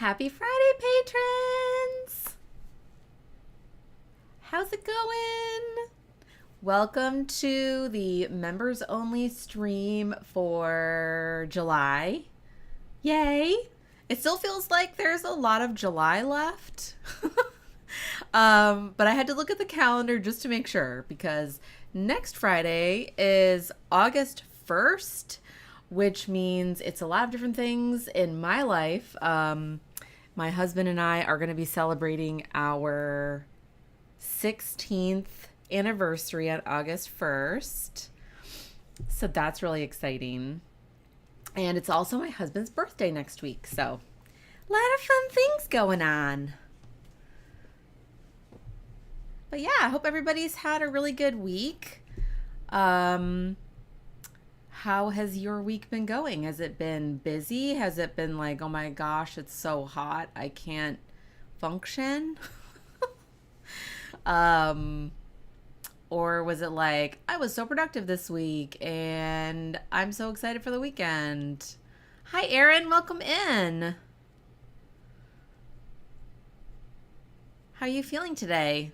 Happy Friday, patrons! How's it going? Welcome to the members only stream for July. Yay! It still feels like there's a lot of July left. But I had to look at the calendar just to make sure because next Friday is August 1st, which means it's a lot of different things in my life. My husband and I are going to be celebrating our 16th anniversary on August 1st. So that's really exciting. And it's also my husband's birthday next week. So a lot of fun things going on. But yeah, I hope everybody's had a really good week. How has your week been going? Has it been busy? Has it been like, oh my gosh, it's so hot, I can't function? Or was it like, I was so productive this week and I'm so excited for the weekend? Hi, Erin. Welcome in. How are you feeling today?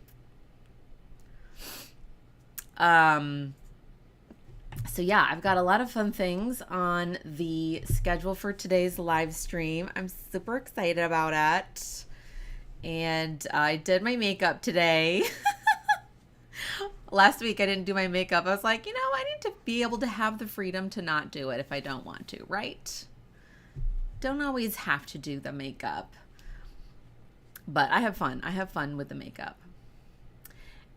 So yeah, I've got a lot of fun things on the schedule for today's live stream. I'm super excited about it. And I did my makeup today. Last week I didn't do my makeup. I was like, I need to be able to have the freedom to not do it if I don't want to, right? Don't always have to do the makeup. But I have fun. I have fun with the makeup.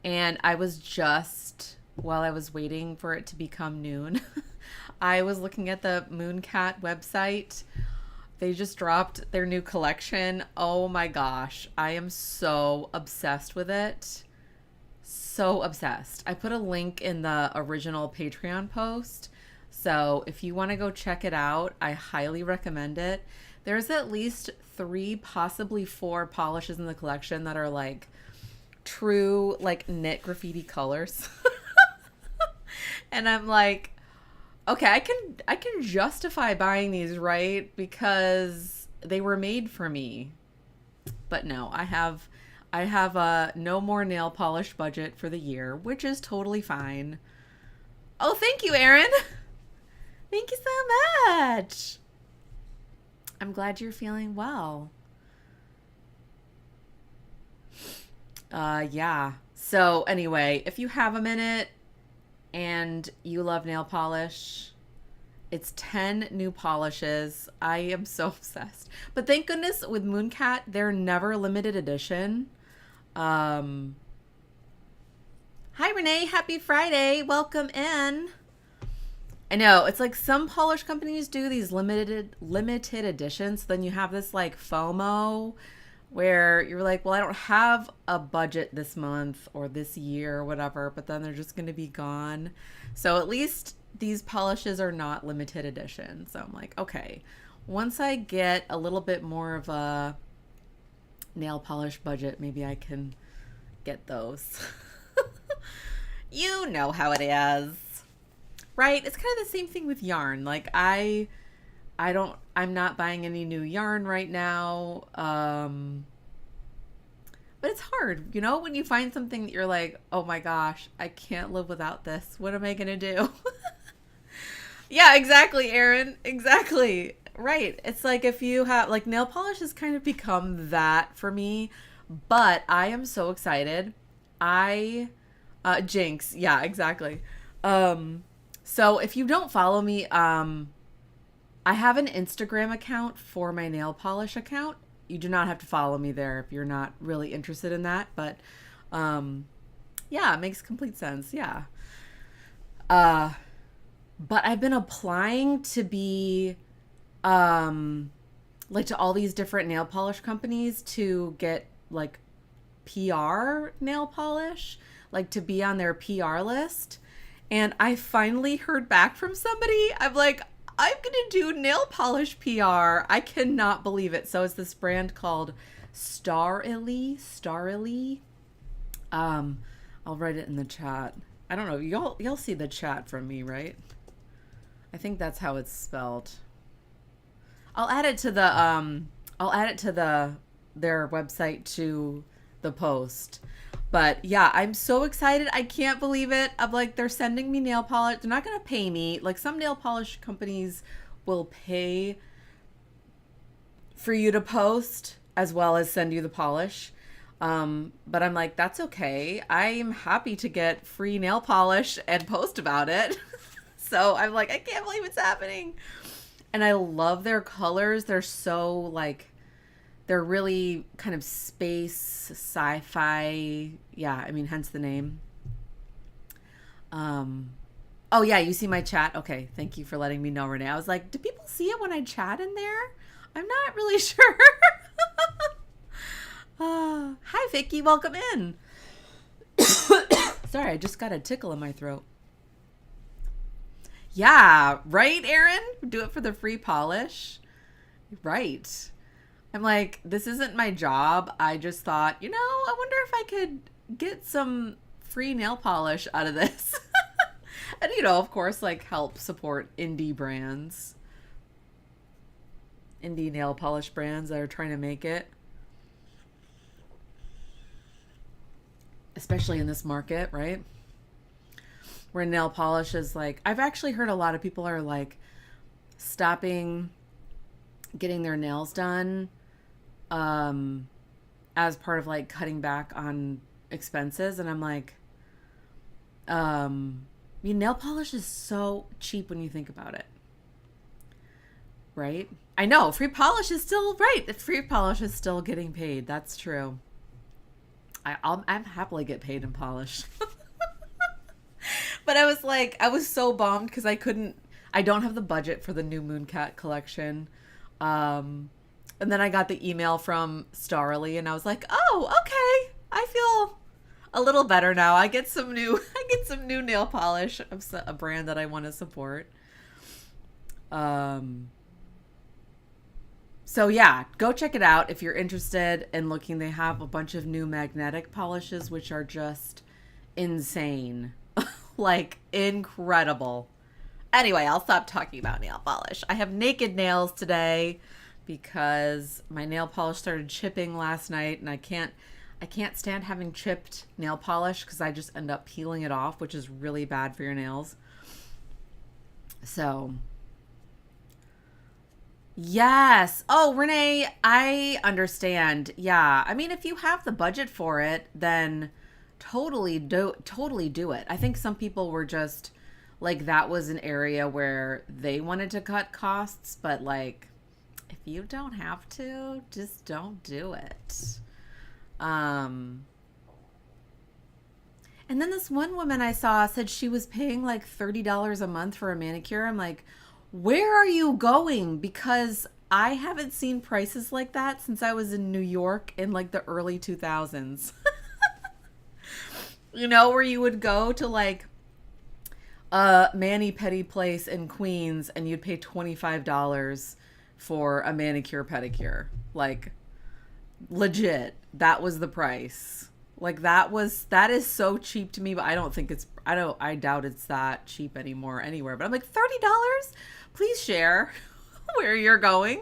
And I was just, while I was waiting for it to become noon, I was looking at the Mooncat website. They just dropped their new collection. Oh my gosh. I am so obsessed with it. So obsessed. I put a link in the original Patreon post. So if you want to go check it out, I highly recommend it. There's at least 3, possibly 4 polishes in the collection that are like true like knit graffiti colors. And I'm like, okay, I can justify buying these, right? Because they were made for me. But no, I have a no more nail polish budget for the year, which is totally fine. Oh, thank you, Erin. Thank you so much. I'm glad you're feeling well. Yeah. So anyway, if you have a minute and you love nail polish, it's 10 new polishes. I am so obsessed. But thank goodness with Mooncat, they're never limited edition. Hi Renee, happy Friday. Welcome in. I know, it's like some polish companies do these limited editions. Then you have this like FOMO where you're like, well, I don't have a budget this month or this year or whatever, but then they're just going to be gone. So at least these polishes are not limited edition. So I'm like, okay, once I get a little bit more of a nail polish budget, maybe I can get those. You know how it is, right? It's kind of the same thing with yarn. Like I'm not buying any new yarn right now. But it's hard, when you find something that you're like, oh my gosh, I can't live without this. What am I going to do? Yeah, exactly, Erin. Exactly. Right. It's like if you have, like, nail polish has kind of become that for me, but I am so excited. Jinx. Yeah, exactly. So if you don't follow me, I have an Instagram account for my nail polish account. You do not have to follow me there if you're not really interested in that, but yeah, it makes complete sense. Yeah. But I've been applying to be like to all these different nail polish companies to get like PR nail polish, like to be on their PR list. And I finally heard back from somebody. I'm like, I'm going to do nail polish PR. I cannot believe it. So it's this brand called Starily. I'll write it in the chat. I don't know. Y'all see the chat from me, right? I think that's how it's spelled. I'll add it to the I'll add it to their website to the post. But yeah, I'm so excited. I can't believe it. I'm like, they're sending me nail polish. They're not going to pay me. Like, some nail polish companies will pay for you to post as well as send you the polish. But I'm like, that's okay. I'm happy to get free nail polish and post about it. So I'm like, I can't believe it's happening. And I love their colors. They're so like, they're really kind of space sci-fi. Yeah, I mean, hence the name. Oh yeah, you see my chat? Okay, thank you for letting me know, Renee. I was like, do people see it when I chat in there? I'm not really sure. Hi, Vicky. Welcome in. Sorry, I just got a tickle in my throat. Yeah, right, Aaron? Do it for the free polish. Right. I'm like, this isn't my job. I just thought, I wonder if I could get some free nail polish out of this. And, of course, like, help support indie brands. Indie nail polish brands that are trying to make it. Especially in this market, right? Where nail polish is like, I've actually heard a lot of people are like stopping getting their nails done as part of like cutting back on expenses. And I'm like, nail polish is so cheap when you think about it. Right? I know, free polish is still, right. Free polish is still getting paid. That's true. I'm happily get paid in polish. But I was so bummed because I don't have the budget for the new Mooncat collection. And then I got the email from Starly and I was like, oh, okay. I feel a little better now. I get some new nail polish of a brand that I want to support. So yeah, go check it out if you're interested in looking. They have a bunch of new magnetic polishes, which are just insane. Like, incredible. Anyway, I'll stop talking about nail polish. I have naked nails today because my nail polish started chipping last night, and I can't stand having chipped nail polish because I just end up peeling it off, which is really bad for your nails. So, yes. Oh, Renee, I understand. Yeah. I mean, if you have the budget for it, then totally do it. I think some people were just like, that was an area where they wanted to cut costs, but like, if you don't have to, just don't do it. And then this one woman I saw said she was paying like $30 a month for a manicure. I'm like, where are you going? Because I haven't seen prices like that since I was in New York in like the early 2000s. Where you would go to like a mani-pedi place in Queens and you'd pay $25 for a manicure pedicure. Like, legit, that was the price. Like, that is so cheap to me, but I doubt it's that cheap anymore anywhere. But I'm like, $30? Please share where you're going,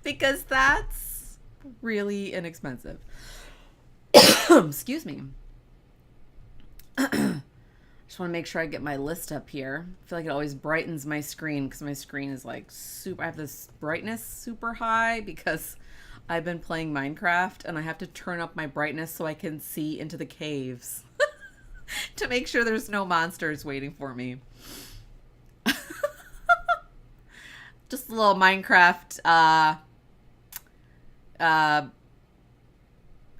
because that's really inexpensive. Excuse me. Just want to make sure I get my list up here. I feel like it always brightens my screen because my screen is like super. I have this brightness super high because I've been playing Minecraft and I have to turn up my brightness so I can see into the caves to make sure there's no monsters waiting for me. Just a little Minecraft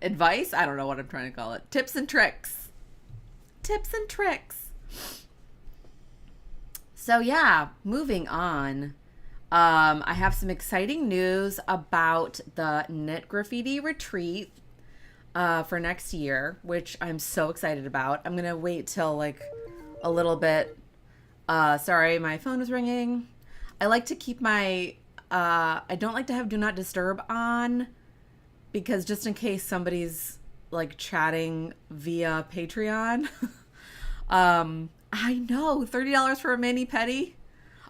advice. I don't know what I'm trying to call it. Tips and tricks. So yeah, moving on. I have some exciting news about the Knit Graffiti retreat for next year, which I'm so excited about. I'm gonna wait till like a little bit. Sorry, my phone was ringing. I like to keep my I don't like to have do not disturb on, because just in case somebody's like chatting via Patreon. I know, $30 for a mani-pedi.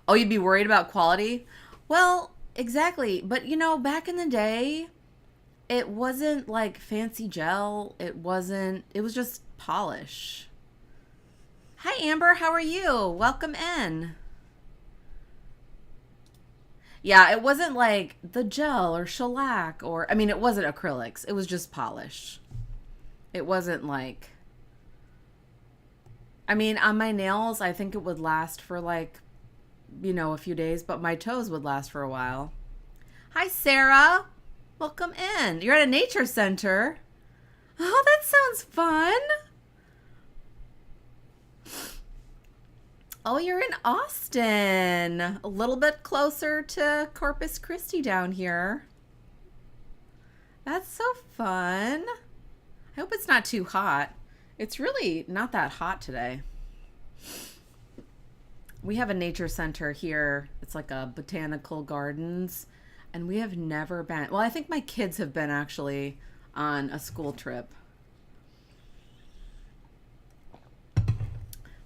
Oh, you'd be worried about quality? Well, exactly. But you know, back in the day, it wasn't like fancy gel. It was just polish. Hi, Amber. How are you? Welcome in. Yeah, it wasn't like the gel or shellac or, I mean, it wasn't acrylics. It was just polish. It wasn't like, I mean, on my nails, I think it would last for like, you know, a few days, but my toes would last for a while. Hi, Sarah. Welcome in. You're at a nature center. Oh, that sounds fun. Oh, you're in Austin. A little bit closer to Corpus Christi down here. That's so fun. I hope it's not too hot. It's really not that hot today. We have a nature center here. It's like a botanical gardens. And we have never been. Well, I think my kids have been actually on a school trip.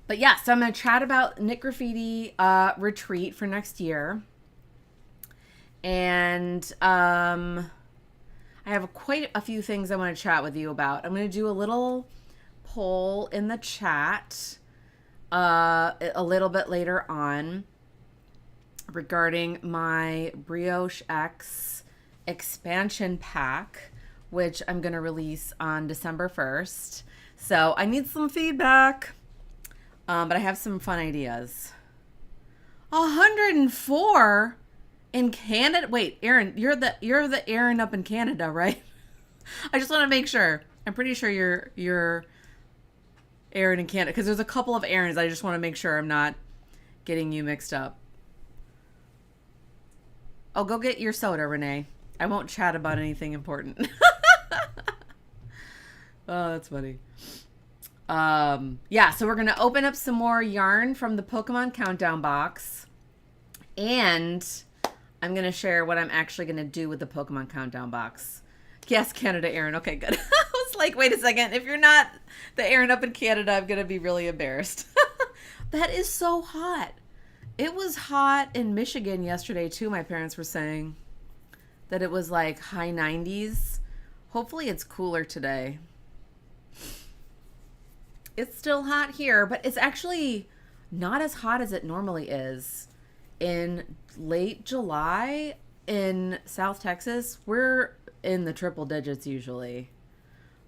But yeah, so I'm going to chat about Knit Graffiti retreat for next year. And I have quite a few things I want to chat with you about. I'm going to do a little poll in the chat a little bit later on regarding my Brioche X expansion pack, which I'm going to release on December 1st. So I need some feedback. But I have some fun ideas. 104 in Canada. Wait, Erin, you're the Erin up in Canada, right? I just want to make sure. I'm pretty sure you're Erin in Canada because there's a couple of Erins. I just want to make sure I'm not getting you mixed up. Oh, go get your soda, Renee. I won't chat about anything important. Oh, that's funny. Yeah, so we're going to open up some more yarn from the Pokémon Countdown box. And I'm going to share what I'm actually going to do with the Pokémon Countdown box. Yes, Canada, Erin. Okay, good. I was like, wait a second. If you're not the Erin up in Canada, I'm going to be really embarrassed. That is so hot. It was hot in Michigan yesterday, too, my parents were saying. That it was like high 90s. Hopefully it's cooler today. It's still hot here, but it's actually not as hot as it normally is. In late July in South Texas, we're in the triple digits usually.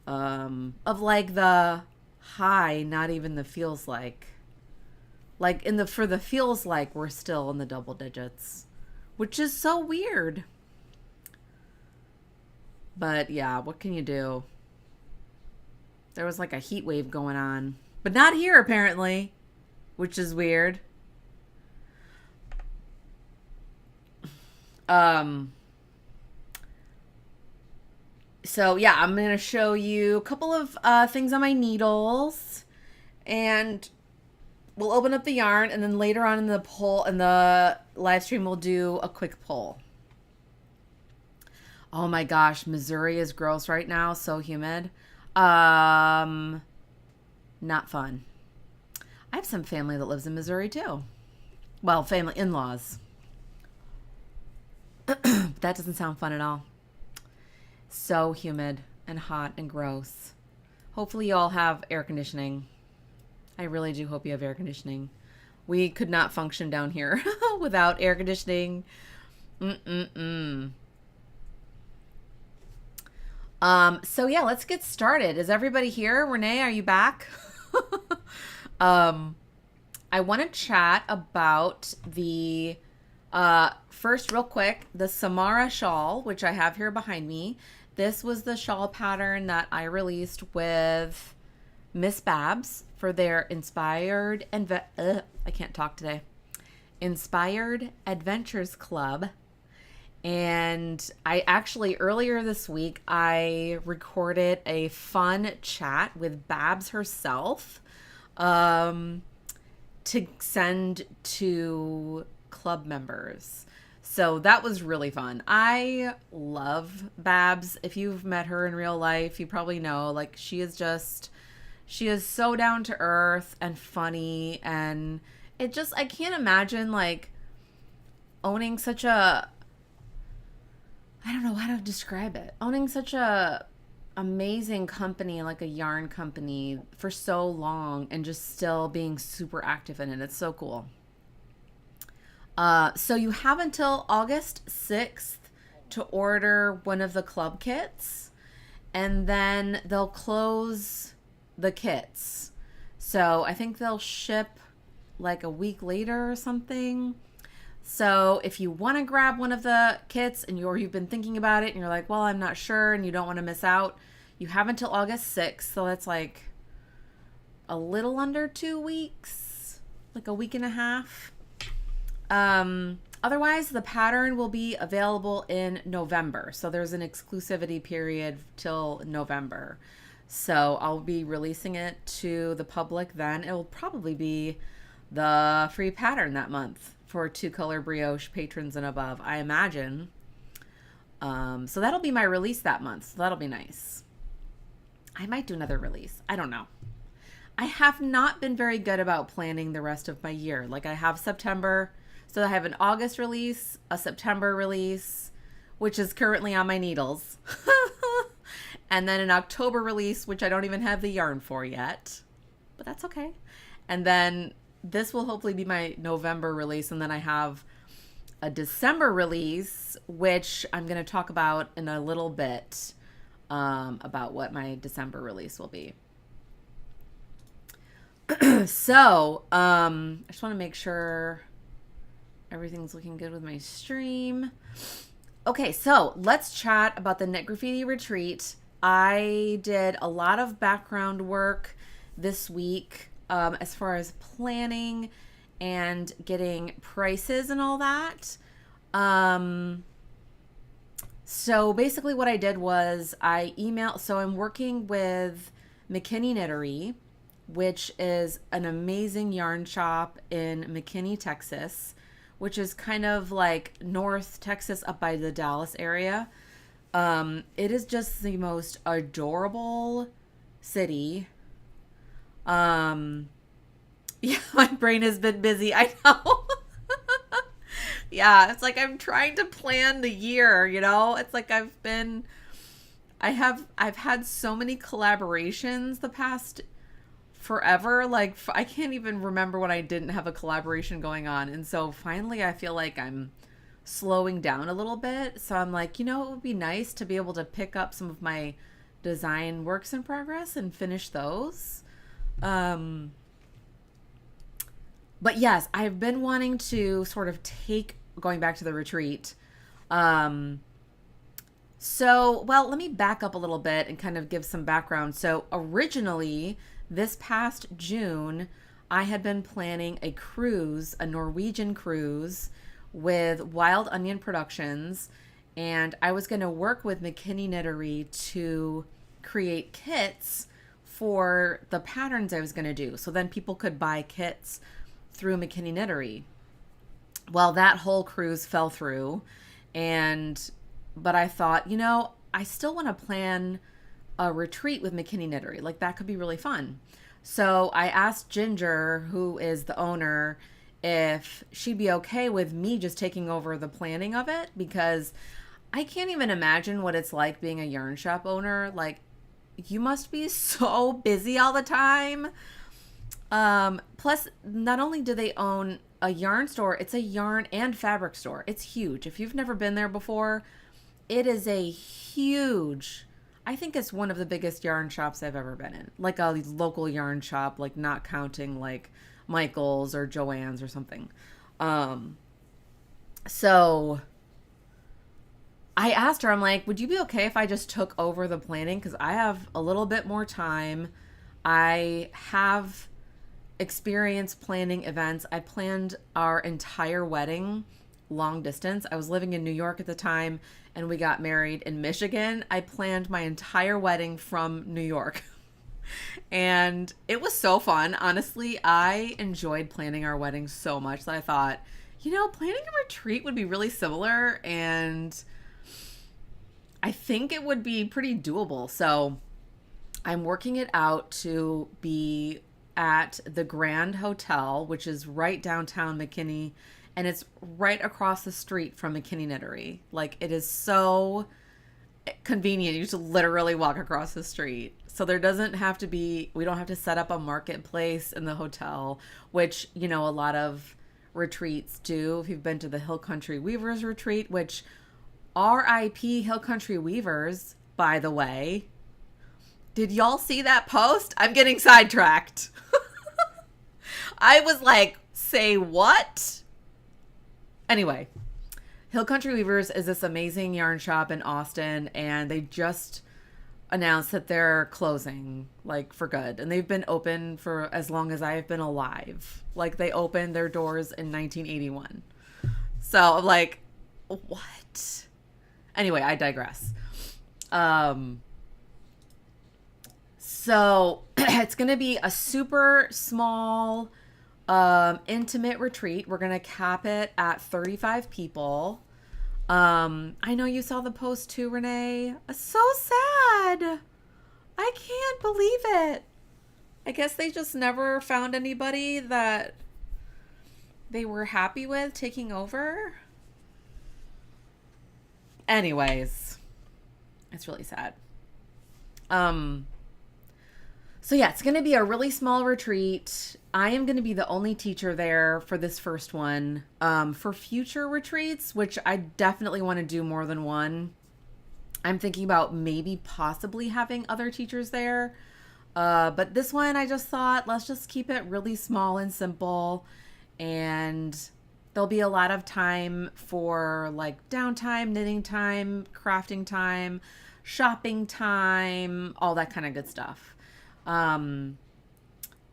Of like the high, not even the feels like. Like for the feels like we're still in the double digits, which is so weird. But yeah, what can you do? There was like a heat wave going on. But not here, apparently. Which is weird. So, yeah, I'm going to show you a couple of things on my needles. And we'll open up the yarn. And then later on in the live stream, we'll do a quick poll. Oh my gosh, Missouri is gross right now. So humid. Not fun. I have some family that lives in Missouri too. Well, family, in-laws. That doesn't sound fun at all. So humid and hot and gross. Hopefully you all have air conditioning. I really do hope you have air conditioning. We could not function down here without air conditioning. So yeah, let's get started. Is everybody here? Renee, are you back? I want to chat about the, first real quick, the Samara shawl, which I have here behind me. This was the shawl pattern that I released with Miss Babs for their Inspired Adventures Club. And I actually, earlier this week, I recorded a fun chat with Babs herself to send to club members. So that was really fun. I love Babs. If you've met her in real life, you probably know, like, she is so down to earth and funny. And I can't imagine, like, owning such a I don't know how to describe it. Owning such a amazing company, like a yarn company, for so long and just still being super active in it. It's so cool. So you have until August 6th to order one of the club kits, and then they'll close the kits. So I think they'll ship like a week later or something. So if you want to grab one of the kits and you've been thinking about it and you're like, well, I'm not sure and you don't want to miss out, you have until August 6th. So that's like a little under 2 weeks, like a week and a half. Otherwise, the pattern will be available in November. So there's an exclusivity period till November. So I'll be releasing it to the public then. It will probably be the free pattern that month for 2-color brioche patrons and above, I imagine. So that'll be my release that month. So that'll be nice. I might do another release. I don't know. I have not been very good about planning the rest of my year. Like I have September. So I have an August release, a September release, which is currently on my needles. And then an October release, which I don't even have the yarn for yet. But that's okay. And then this will hopefully be my November release. And then I have a December release, which I'm going to talk about in a little bit, about what my December release will be. So, I just want to make sure everything's looking good with my stream. Okay, so let's chat about the Knit Graffiti Retreat. I did a lot of background work this week, as far as planning and getting prices and all that. So basically what I did was so I'm working with McKinney Knittery, which is an amazing yarn shop in McKinney, Texas, which is kind of like North Texas up by the Dallas area. It is just the most adorable city. Yeah, my brain has been busy. I know. Yeah, it's like I'm trying to plan the year, you know? It's like I've had so many collaborations the past forever. Like I can't even remember when I didn't have a collaboration going on. And so finally I feel like I'm slowing down a little bit. So I'm like, it would be nice to be able to pick up some of my design works in progress and finish those. But yes, I've been wanting to sort of going back to the retreat. Let me back up a little bit and kind of give some background. So originally, this past June, I had been planning a cruise, a Norwegian cruise with Wild Onion Productions, and I was going to work with McKinney Knittery to create kits for the patterns I was going to do. So then people could buy kits through McKinney Knittery. Well, that whole cruise fell through, but I thought, I still want to plan a retreat with McKinney Knittery. Like that could be really fun. So I asked Ginger, who is the owner, if she'd be okay with me just taking over the planning of it, because I can't even imagine what it's like being a yarn shop owner. Like you must be so busy all the time. Plus, not only do they own a yarn store, it's a yarn and fabric store. It's huge. If you've never been there before, it is I think it's one of the biggest yarn shops I've ever been in. Like a local yarn shop, like not counting like Michael's or Joann's or something. So I asked her, I'm like, would you be okay if I just took over the planning? Because I have a little bit more time. I have experience planning events. I planned our entire wedding long distance. I was living in New York at the time and we got married in Michigan. I planned my entire wedding from New York. And it was so fun. Honestly, I enjoyed planning our wedding so much that I thought, planning a retreat would be really similar, and I think it would be pretty doable. So I'm working it out to be at the Grand Hotel, which is right downtown McKinney and it's right across the street from McKinney Knittery. Like, it is so convenient. You just literally walk across the street. So there doesn't have to be, we don't have to set up a marketplace in the hotel, which, you know, a lot of retreats do. If you've been to the Hill Country Weavers retreat, which RIP Hill Country Weavers, by the way. Did y'all see that post? I'm getting sidetracked. I was like, say what? Anyway, Hill Country Weavers is this amazing yarn shop in Austin, and they just announced that they're closing, like, for good. And they've been open for as long as I've been alive. Like, they opened their doors in 1981. So I'm like, what? Anyway, I digress. So it's going to be a super small, intimate retreat. We're going to cap it at 35 people. I know you saw the post too, Renee. So sad. I can't believe it. I guess they just never found anybody that they were happy with taking over. Anyways, it's really sad. So yeah, it's going to be a really small retreat. I am going to be the only teacher there for this first one. For future retreats, which I definitely want to do more than one, I'm thinking about maybe possibly having other teachers there. But this one, I just thought, let's just keep it really small and simple. And there'll be a lot of time for like downtime, knitting time, crafting time, shopping time, all that kind of good stuff.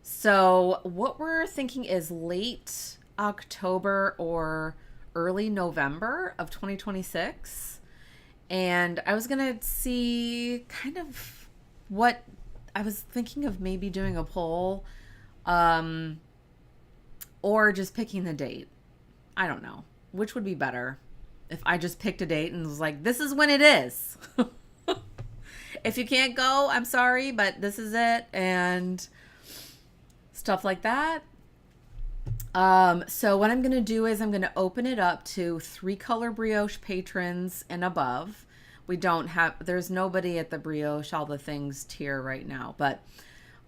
So what we're thinking is late October or early November of 2026. And I was going to see kind of what I was thinking of, maybe doing a poll, or just picking the date. I don't know which would be better if I just picked a date and was like, this is when it is. If you can't go, I'm sorry, but this is it, and stuff like that. So what I'm going to do is I'm going to open it up to 3-color brioche patrons and above. There's nobody at the brioche, all the things tier right now, but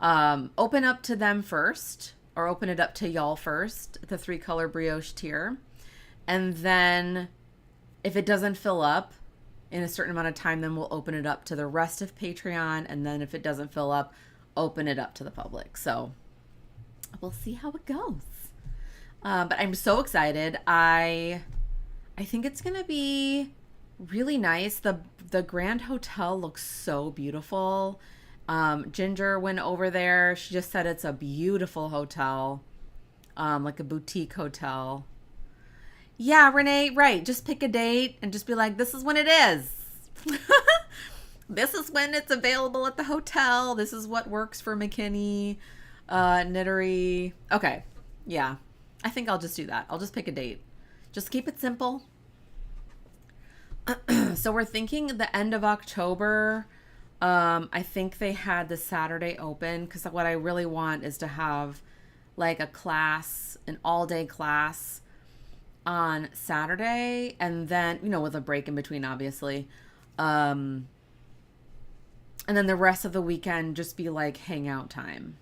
open up to them first, or open it up to y'all first, the 3-color brioche tier. And then if it doesn't fill up in a certain amount of time, then we'll open it up to the rest of Patreon. And then if it doesn't fill up, open it up to the public. So we'll see how it goes. But I'm so excited. I think it's going to be really nice. The Grand Hotel looks so beautiful. Ginger went over there. She just said it's a beautiful hotel, like a boutique hotel. Yeah, Renee, right. Just pick a date and just be like, this is when it is. This is when it's available at the hotel. This is what works for McKinney Knittery. Okay. Yeah. I think I'll just do that. I'll just pick a date. Just keep it simple. So we're thinking the end of October. I think they had the Saturday open, because what I really want is to have like a class, an all-day class on Saturday, and then, you know, with a break in between, obviously. And then the rest of the weekend just be like hangout time.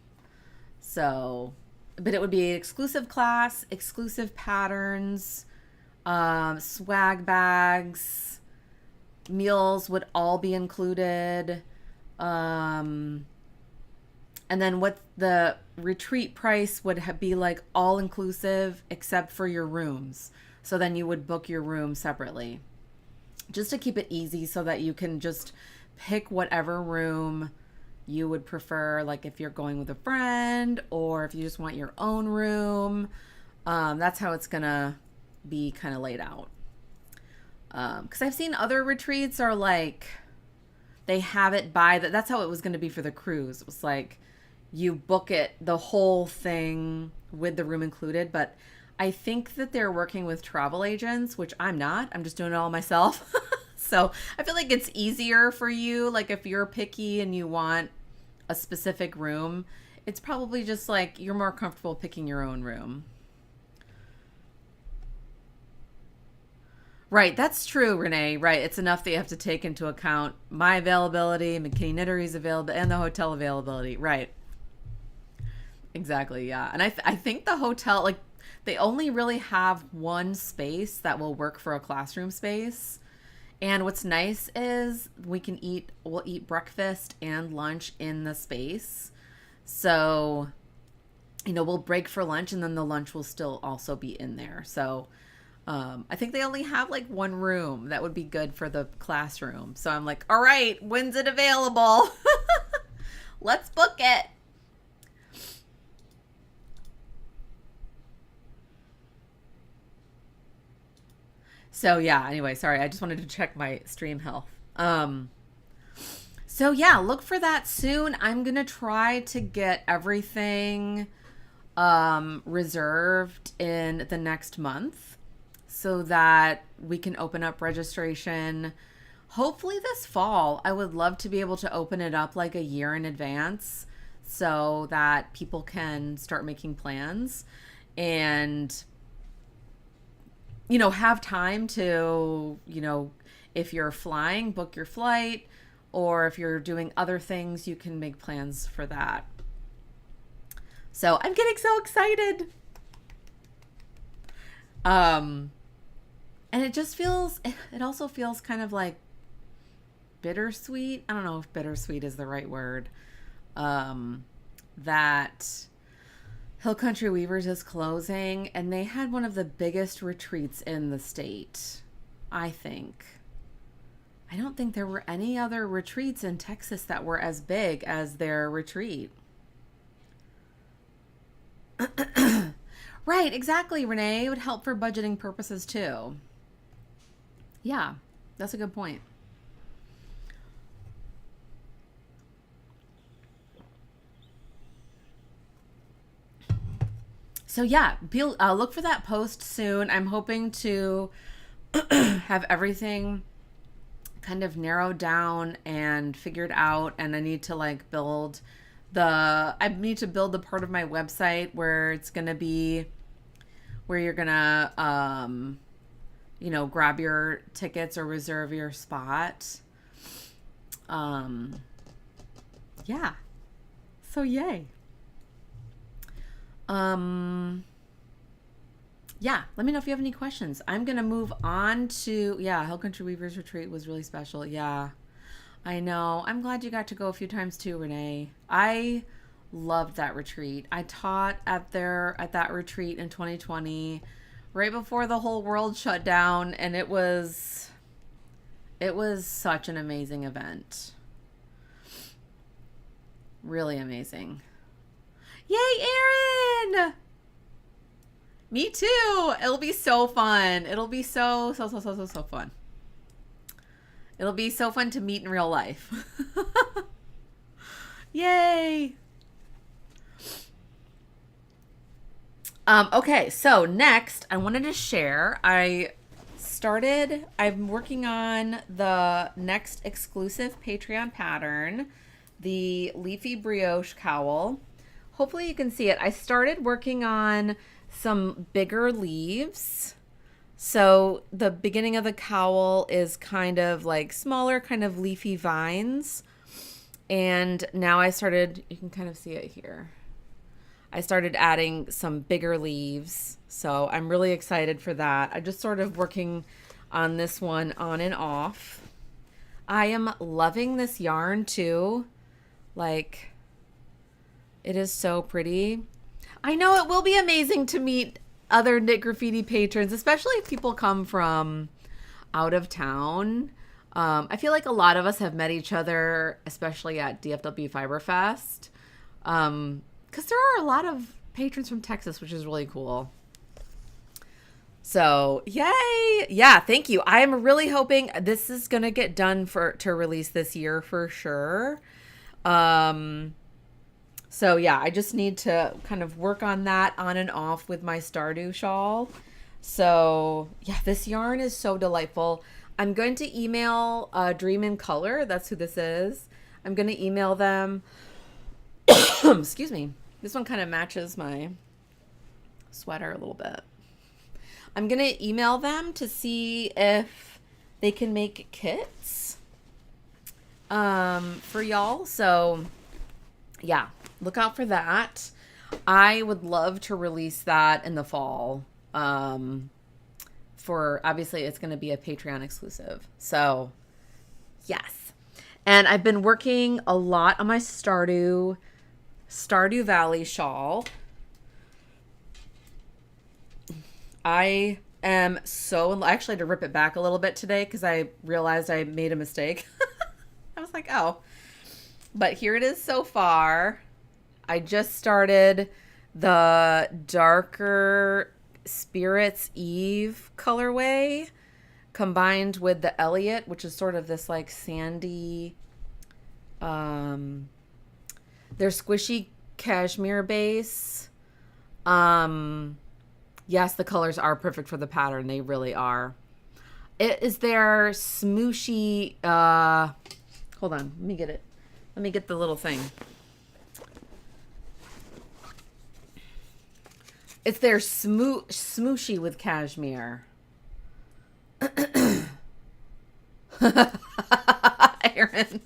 So, but it would be an exclusive class, exclusive patterns, swag bags, meals would all be included. And then what the retreat price would be like all inclusive except for your rooms. So then you would book your room separately, just to keep it easy so that you can just pick whatever room you would prefer. Like if you're going with a friend, or if you just want your own room, that's how it's gonna be kind of laid out. Because I've seen other retreats are like, they have it that's how it was going to be for the cruise. It was like, you book it, the whole thing with the room included. But I think that they're working with travel agents, which I'm not. I'm just doing it all myself. So I feel like it's easier for you. Like if you're picky and you want a specific room, it's probably just like you're more comfortable picking your own room. Right, that's true, Renee. Right, it's enough that you have to take into account my availability, McKinney Knittery's availability, and the hotel availability. Right, exactly. Yeah, and I think the hotel, like, they only really have one space that will work for a classroom space. And what's nice is we'll eat breakfast and lunch in the space. So, we'll break for lunch and then the lunch will still also be in there. So, I think they only have like one room that would be good for the classroom. So I'm like, all right, when's it available? Let's book it. So yeah, anyway, sorry. I just wanted to check my stream health. So yeah, look for that soon. I'm going to try to get everything reserved in the next month so that we can open up registration hopefully this fall. I would love to be able to open it up like a year in advance so that people can start making plans and have time to, if you're flying, book your flight, or if you're doing other things, you can make plans for that. So I'm getting so excited. And it also feels kind of like bittersweet. I don't know if bittersweet is the right word. That Hill Country Weavers is closing, and they had one of the biggest retreats in the state, I think. I don't think there were any other retreats in Texas that were as big as their retreat. Right, exactly, Renee. It would help for budgeting purposes too. Yeah, that's a good point. So yeah, look for that post soon. I'm hoping to have everything kind of narrowed down and figured out, and I need to build the part of my website where it's gonna be where you're gonna grab your tickets or reserve your spot. Yeah. So yay. Yeah, let me know if you have any questions. I'm going to move on to, Hill Country Weavers Retreat was really special. Yeah, I know. I'm glad you got to go a few times too, Renee. I loved that retreat. I taught at that retreat in 2020, right before the whole world shut down, and it was such an amazing event. Really amazing. Yay, Erin! Me too. It'll be so fun. It'll be so fun. It'll be so fun to meet in real life. Yay! Okay, so next I wanted to share. I'm working on the next exclusive Patreon pattern, the Leafy Brioche Cowl. Hopefully you can see it. I started working on some bigger leaves. So the beginning of the cowl is kind of like smaller, kind of leafy vines. And now you can kind of see it here. I started adding some bigger leaves. So I'm really excited for that. I'm just sort of working on this one on and off. I am loving this yarn too. It is so pretty. I know it will be amazing to meet other Knit Graffiti patrons, especially if people come from out of town. I feel like a lot of us have met each other, especially at DFW Fiber Fest, because there are a lot of patrons from Texas, which is really cool. So, yay! Yeah, thank you. I am really hoping this is going to get done to release this year for sure. So yeah, I just need to kind of work on that on and off with my Stardew shawl. So yeah, this yarn is so delightful. I'm going to email Dream in Color. That's who this is. I'm going to email them. Excuse me. This one kind of matches my sweater a little bit. I'm going to email them to see if they can make kits for y'all. So yeah, look out for that. I would love to release that in the fall. For obviously it's going to be a Patreon exclusive. So yes. And I've been working a lot on my Stardew Valley shawl. I am so, I actually had to rip it back a little bit today because I realized I made a mistake. I was like, oh, but here it is so far. I just started the darker Spirits Eve colorway combined with the Elliot, which is sort of this like sandy, they're squishy cashmere base. Yes, the colors are perfect for the pattern. They really are. It is their smooshy, hold on, let me get it. Let me get the little thing. It's their smooshy with cashmere. Aaron.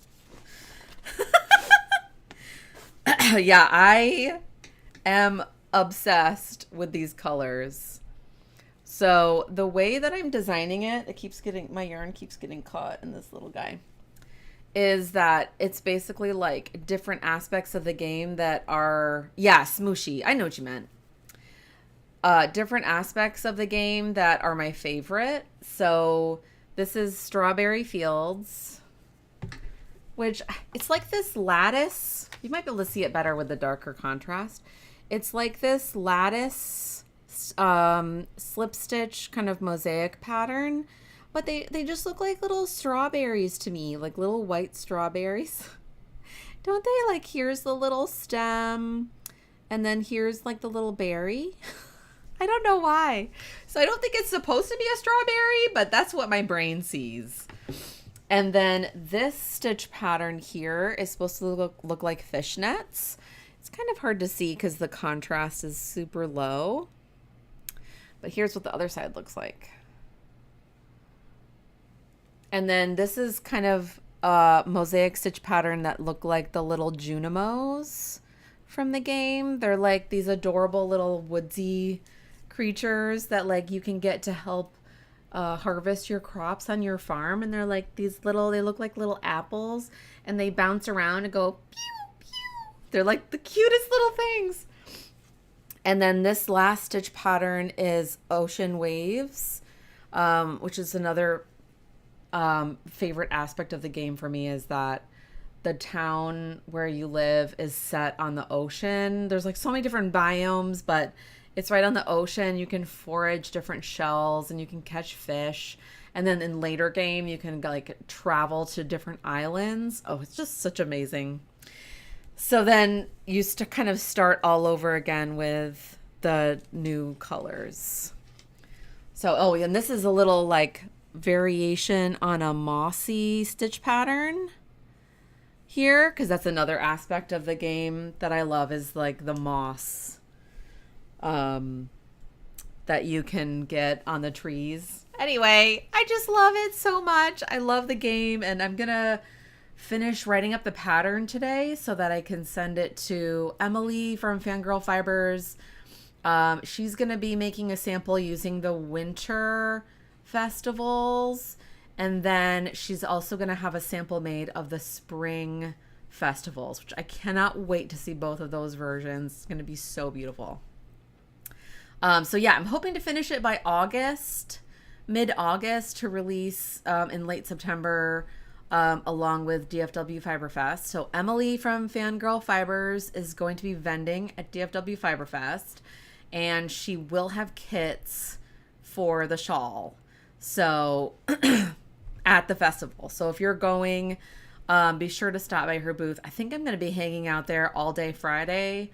Yeah, I am obsessed with these colors. So the way that I'm designing it, my yarn keeps getting caught in this little guy, is that it's basically like different aspects of the game that are, yeah, smooshy. I know what you meant. Different aspects of the game that are my favorite. So this is Strawberry Fields, which it's like this lattice. You might be able to see it better with the darker contrast. It's like this lattice slip stitch kind of mosaic pattern, but they just look like little strawberries to me, like little white strawberries. Don't they? Like, here's the little stem, and then here's like the little berry. I don't know why. So I don't think it's supposed to be a strawberry, but that's what my brain sees. And then this stitch pattern here is supposed to look like fishnets. It's kind of hard to see because the contrast is super low. But here's what the other side looks like. And then this is kind of a mosaic stitch pattern that look like the little Junimos from the game. They're like these adorable little woodsy creatures that like you can get to help harvest your crops on your farm. And they're like these little, they look like little apples, and they bounce around and go pew, pew. They're like the cutest little things. And then this last stitch pattern is Ocean Waves, which is another favorite aspect of the game for me, is that the town where you live is set on the ocean. There's like so many different biomes, but it's right on the ocean. You can forage different shells and you can catch fish. And then in later game, you can like travel to different islands. Oh, it's just such amazing. So then you kind of start all over again with the new colors. So, oh, and this is a little like variation on a mossy stitch pattern here, because that's another aspect of the game that I love, is like the moss that you can get on the trees. Anyway, I just love it so much. I love the game, and I'm gonna finish writing up the pattern today so that I can send it to Emily from Fangirl Fibers. She's gonna be making a sample using the winter festivals, and then she's also gonna have a sample made of the spring festivals, which I cannot wait to see both of those versions. It's gonna be so beautiful. So yeah, I'm hoping to finish it by August, mid-August, to release in late September, along with DFW Fiber Fest. So Emily from Fangirl Fibers is going to be vending at DFW Fiber Fest, and she will have kits for the shawl. So at the festival. So if you're going, be sure to stop by her booth. I think I'm going to be hanging out there all day Friday,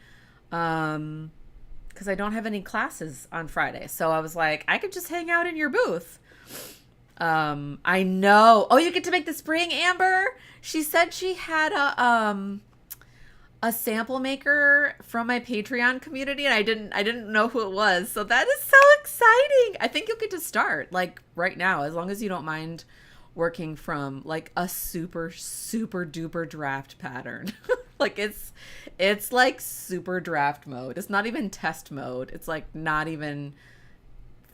because I don't have any classes on Friday. So I was like, I could just hang out in your booth. I know. Oh, you get to make the spring, Amber? She said she had a sample maker from my Patreon community, and I didn't know who it was. So that is so exciting. I think you'll get to start like right now, as long as you don't mind working from like a super super duper draft pattern. Like it's like super draft mode. It's not even test mode. It's like not even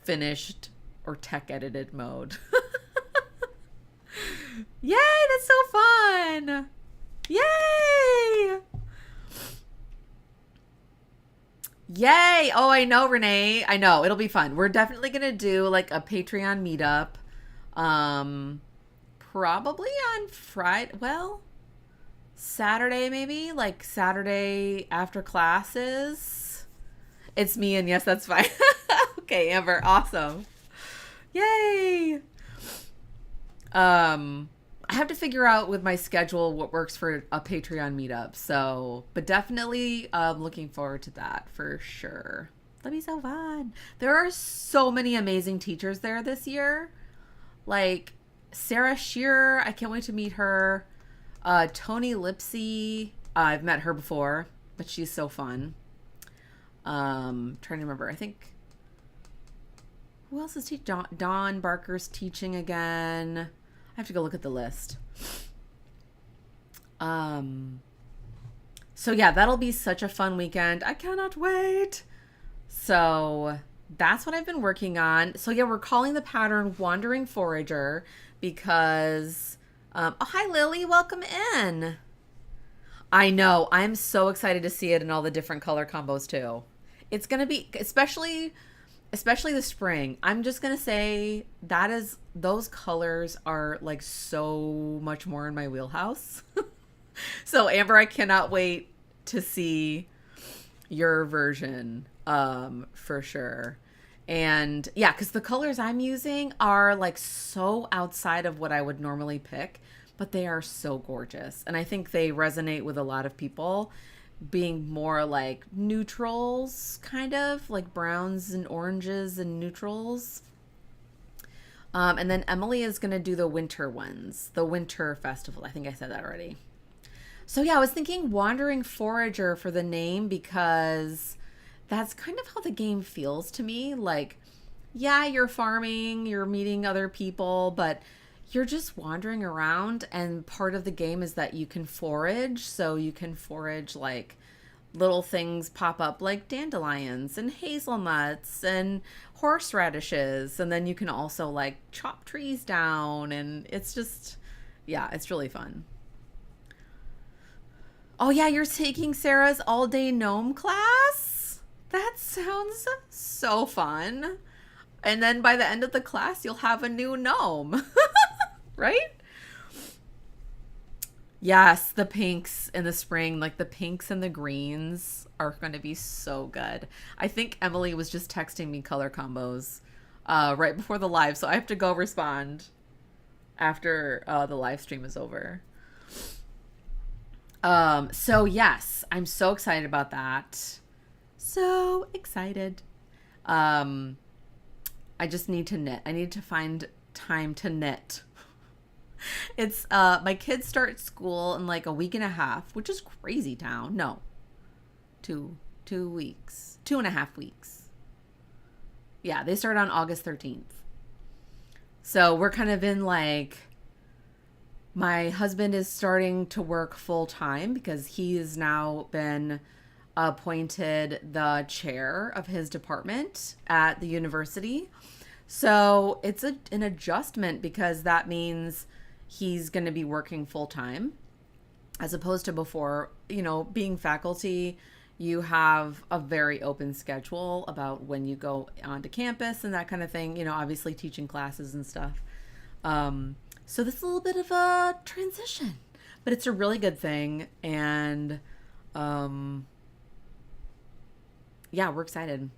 finished or tech edited mode. Yay, that's so fun. Yay! Yay! Oh, I know, Renee. I know. It'll be fun. We're definitely going to do like a Patreon meetup. Probably on Friday. Well, Saturday maybe, like Saturday after classes. It's me, and yes, that's fine. Okay, Amber, awesome. Yay! I have to figure out with my schedule what works for a Patreon meetup. So, but definitely looking forward to that for sure. That'll be so fun. There are so many amazing teachers there this year. Like Sarah Shearer, I can't wait to meet her. Tony Lipsy, I've met her before, but she's so fun. Trying to remember. I think who else is teaching? Dawn Barker's teaching again. I have to go look at the list. So yeah, that'll be such a fun weekend. I cannot wait. So that's what I've been working on. So yeah, we're calling the pattern Wandering Forager because, oh, hi Lily, welcome in. I know, I'm so excited to see it in all the different color combos too. It's going to be, especially the spring. I'm just going to say those colors are like so much more in my wheelhouse. So Amber, I cannot wait to see your version for sure. And yeah, because the colors I'm using are like so outside of what I would normally pick, but they are so gorgeous. And I think they resonate with a lot of people, being more like neutrals, kind of like browns and oranges and neutrals. And then Emily is going to do the winter ones, the winter festival. I think I said that already. So yeah, I was thinking Wandering Forager for the name because that's kind of how the game feels to me. Like, yeah, you're farming, you're meeting other people, but you're just wandering around, and part of the game is that you can forage. So you can forage like little things pop up like dandelions and hazelnuts and horseradishes, and then you can also like chop trees down, and it's just, yeah, it's really fun. Oh yeah, you're taking Sarah's all-day gnome class? That sounds so fun. And then by the end of the class, you'll have a new gnome. Right? Yes, the pinks in the spring, like the pinks and the greens are going to be so good. I think Emily was just texting me color combos right before the live, so I have to go respond after the live stream is over. So yes, I'm so excited about that. So excited. I just need to knit. I need to find time to knit. It's my kids start school in like a week and a half, which is crazy town. No, 2 weeks, 2.5 weeks. Yeah, they start on August 13th. So we're kind of in like, my husband is starting to work full time because he has now been appointed the chair of his department at the university. So it's an adjustment because that means he's going to be working full time as opposed to before. You know, being faculty, you have a very open schedule about when you go onto campus and that kind of thing, you know, obviously teaching classes and stuff. So this is a little bit of a transition, but it's a really good thing. And yeah, we're excited.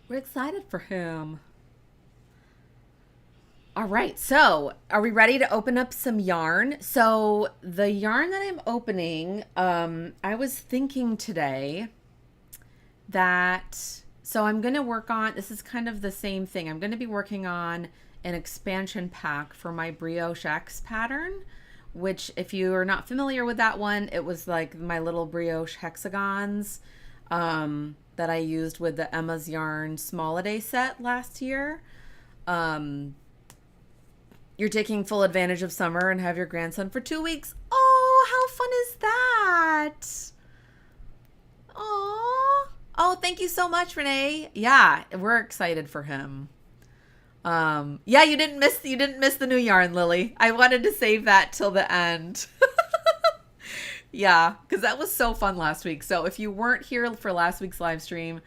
We're excited for him. All right, so are we ready to open up some yarn? So the yarn that I'm opening, I was thinking today that, so I'm going to work on, this is kind of the same thing. I'm going to be working on an expansion pack for my Brioche X pattern, which if you are not familiar with that one, it was like my little brioche hexagons that I used with the Emma's Yarn Small A Day set last year. You're taking full advantage of summer and have your grandson for 2 weeks. Oh, how fun is that? Oh, oh, thank you so much, Renee. Yeah, we're excited for him. Yeah, you didn't miss the new yarn, Lily. I wanted to save that till the end. Yeah, because that was so fun last week. So if you weren't here for last week's live stream,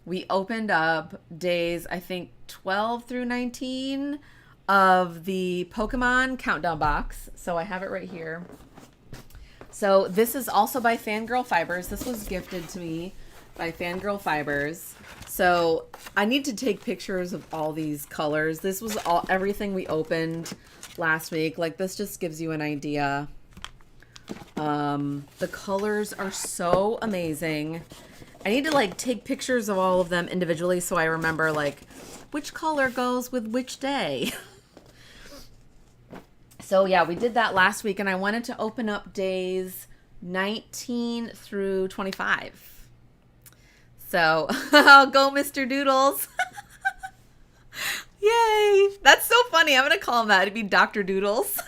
we opened up days, I think 12 through 19 of the Pokemon Countdown box. So I have it right here. So this is also by Fangirl Fibers. This was gifted to me by Fangirl Fibers. So I need to take pictures of all these colors. This was everything we opened last week. Like, this just gives you an idea. The colors are so amazing. I need to like take pictures of all of them individually so I remember like which color goes with which day. So yeah, we did that last week and I wanted to open up days 19 through 25. So I'll go Mr. Doodles. Yay. That's so funny. I'm going to call him that. It'd be Dr. Doodles.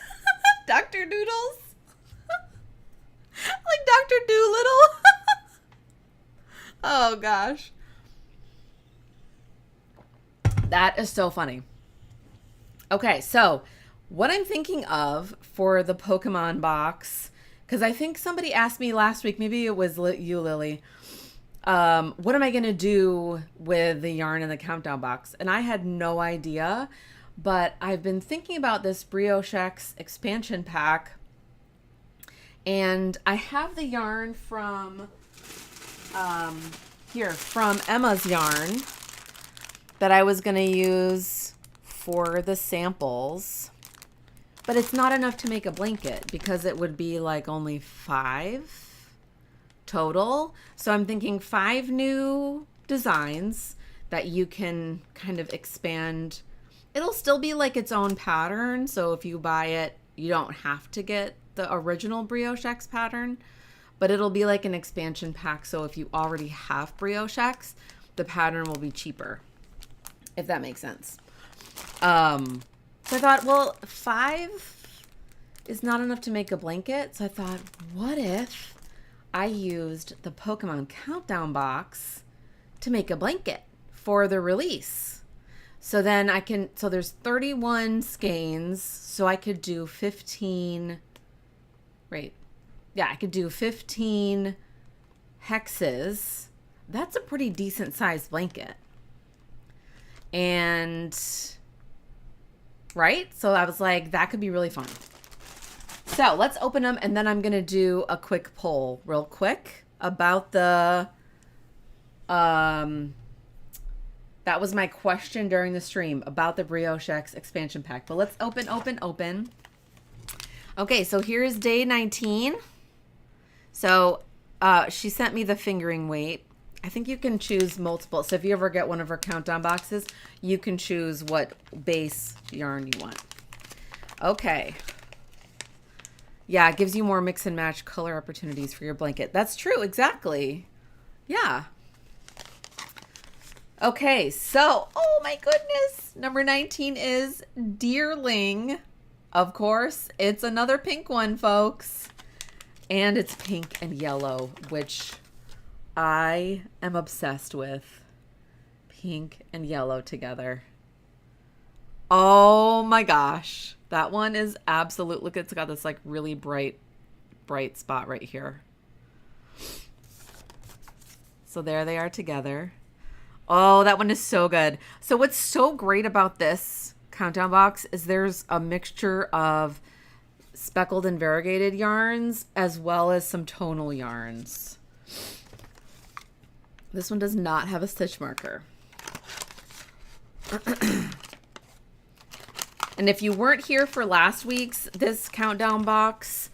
Dr. Doodles. Like Dr. Doolittle. Oh gosh. That is so funny. Okay, so what I'm thinking of for the Pokemon box, because I think somebody asked me last week, maybe it was you, Lily, what am I going to do with the yarn in the countdown box? And I had no idea, but I've been thinking about this Brioche X expansion pack. And I have the yarn from from Emma's Yarn that I was going to use for the samples. But it's not enough to make a blanket because it would be like only 5 total. So I'm thinking 5 new designs that you can kind of expand. It'll still be like its own pattern. So if you buy it, you don't have to get the original Brioche X pattern, but it'll be like an expansion pack. So if you already have Brioche X, the pattern will be cheaper, if that makes sense. So I thought, well, 5 is not enough to make a blanket. So I thought, what if I used the Pokemon Countdown box to make a blanket for the release? So then I can, so there's 31 skeins, so I could do 15, right? Yeah, I could do 15 hexes. That's a pretty decent sized blanket. And, right? So I was like, that could be really fun. So let's open them, and then I'm going to do a quick poll real quick about the, that was my question during the stream about the Brioche X expansion pack. But let's open. Okay, so here's day 19. So she sent me the fingering weight. I think you can choose multiple. So if you ever get one of her countdown boxes, you can choose what base yarn you want. Okay. Yeah, it gives you more mix and match color opportunities for your blanket. That's true, exactly. Yeah. Okay, so, oh my goodness. Number 19 is Deerling. Of course, it's another pink one, folks. And it's pink and yellow, which I am obsessed with. Pink and yellow together. Oh my gosh. That one is absolute. Look, it's got this like really bright spot right here. So there they are together. Oh, that one is so good. So what's so great about this countdown box is there's a mixture of speckled and variegated yarns as well as some tonal yarns. This one does not have a stitch marker. And if you weren't here for last week's, this countdown box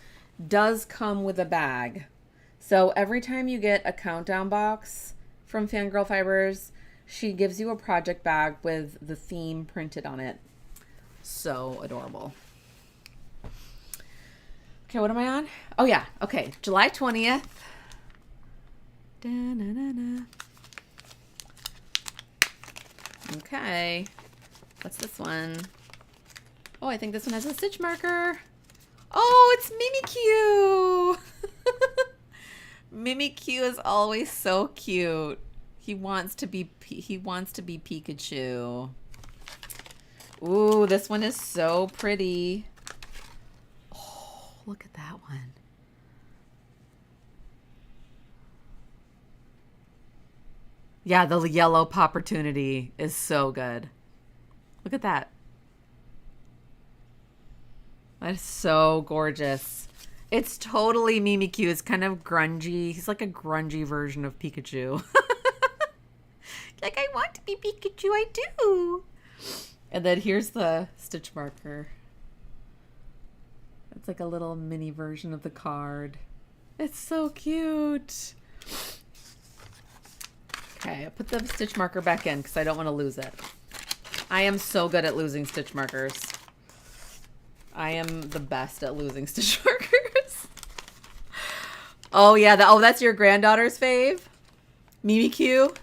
does come with a bag. So every time you get a countdown box from Fangirl Fibers, she gives you a project bag with the theme printed on it. So adorable. Okay, what am I on? Oh, yeah. Okay, July 20th. Da-na-na-na. Okay. What's this one? Oh, I think this one has a stitch marker. Oh, it's Mimikyu. Mimikyu is always so cute. He wants to be Pikachu. Ooh, this one is so pretty. Oh, look at that one. Yeah, the yellow Popportunity is so good. Look at that. That is so gorgeous. It's totally Mimikyu. It's kind of grungy. He's like a grungy version of Pikachu. Like, I want to be Pikachu. I do. And then here's the stitch marker. It's like a little mini version of the card. It's so cute. Okay, I put the stitch marker back in because I don't want to lose it. I am so good at losing stitch markers. I am the best at losing stitch markers. Oh, yeah. That's your granddaughter's fave? Mimikyu?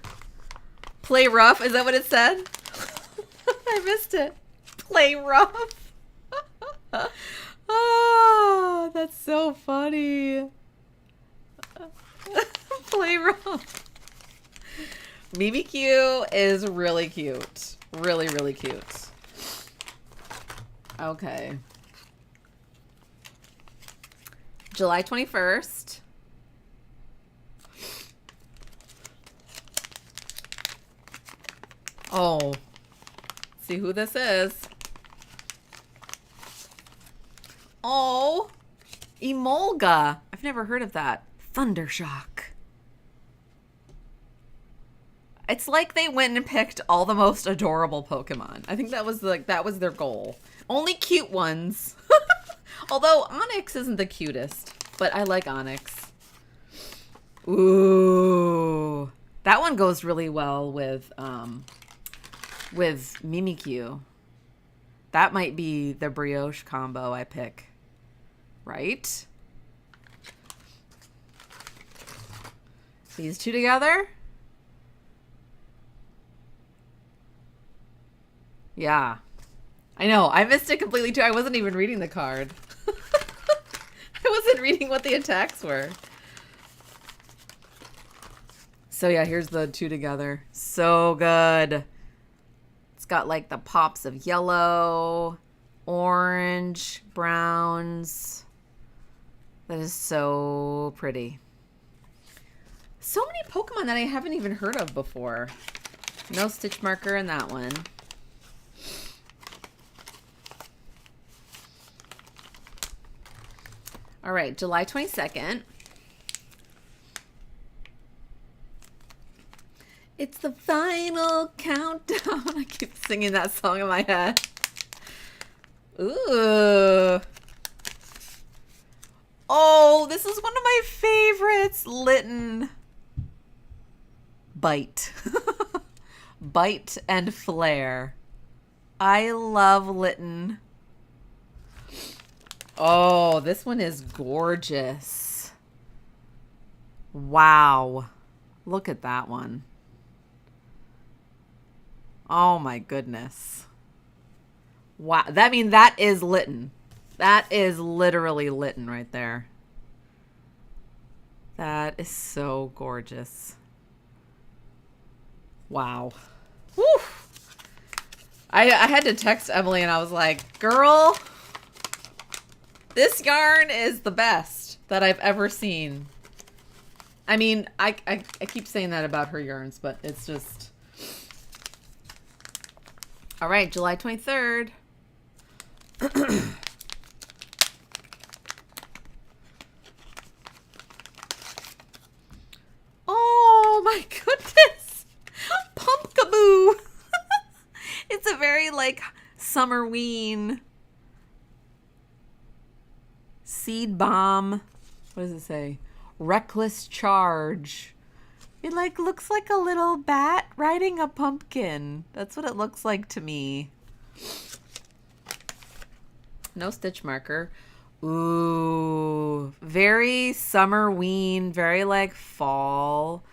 Play rough? Is that what it said? I missed it. Play rough. Oh, that's so funny. Play rough. Mimikyu is really cute. Really, really cute. Okay. July 21st. Oh. See who this is. Oh. Emolga. I've never heard of that. Thundershock. It's like they went and picked all the most adorable Pokemon. I think that was their goal. Only cute ones. Although Onyx isn't the cutest, but I like Onyx. Ooh. That one goes really well with Mimikyu. That might be the brioche combo I pick. Right? These two together? Yeah. I know. I missed it completely too. I wasn't even reading the card. I wasn't reading what the attacks were. So yeah, here's the two together. So good. It's got like the pops of yellow, orange, browns. That is so pretty. So many Pokemon that I haven't even heard of before. No stitch marker in that one. All right, July 22nd. It's the final countdown. I keep singing that song in my head. Ooh. Oh, this is one of my favorites. Litten. Bite. Bite and Flare. I love Litten. Oh, this one is gorgeous. Wow. Look at that one. Oh my goodness. Wow. That is Litten. That is literally Litten right there. That is so gorgeous. Wow. Woo. I had to text Emily and I was like, girl, this yarn is the best that I've ever seen. I mean, I keep saying that about her yarns, but it's just... All right, July 23rd. Oh my goodness. Pumpkaboo. It's a very like summerween. Seed bomb. What does it say? Reckless charge. It like looks like a little bat riding a pumpkin. That's what it looks like to me. No stitch marker. Ooh, very summerween, very like fall,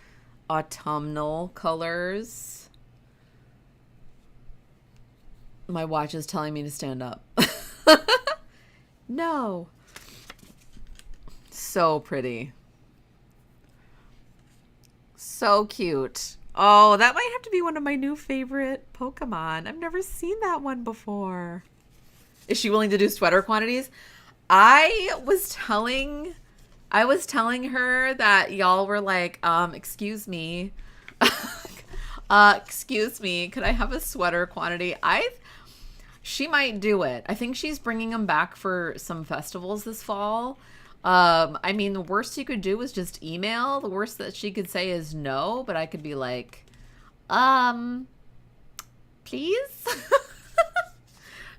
autumnal colors. My watch is telling me to stand up. No. So pretty. So cute. Oh, that might have to be one of my new favorite Pokemon. I've never seen that one before. Is she willing to do sweater quantities? I was telling her that y'all were like, excuse me. Excuse me, could I have a sweater quantity? She might do it. I think she's bringing them back for some festivals this fall. I mean, the worst you could do is just email. The worst that she could say is no, but I could be like, please?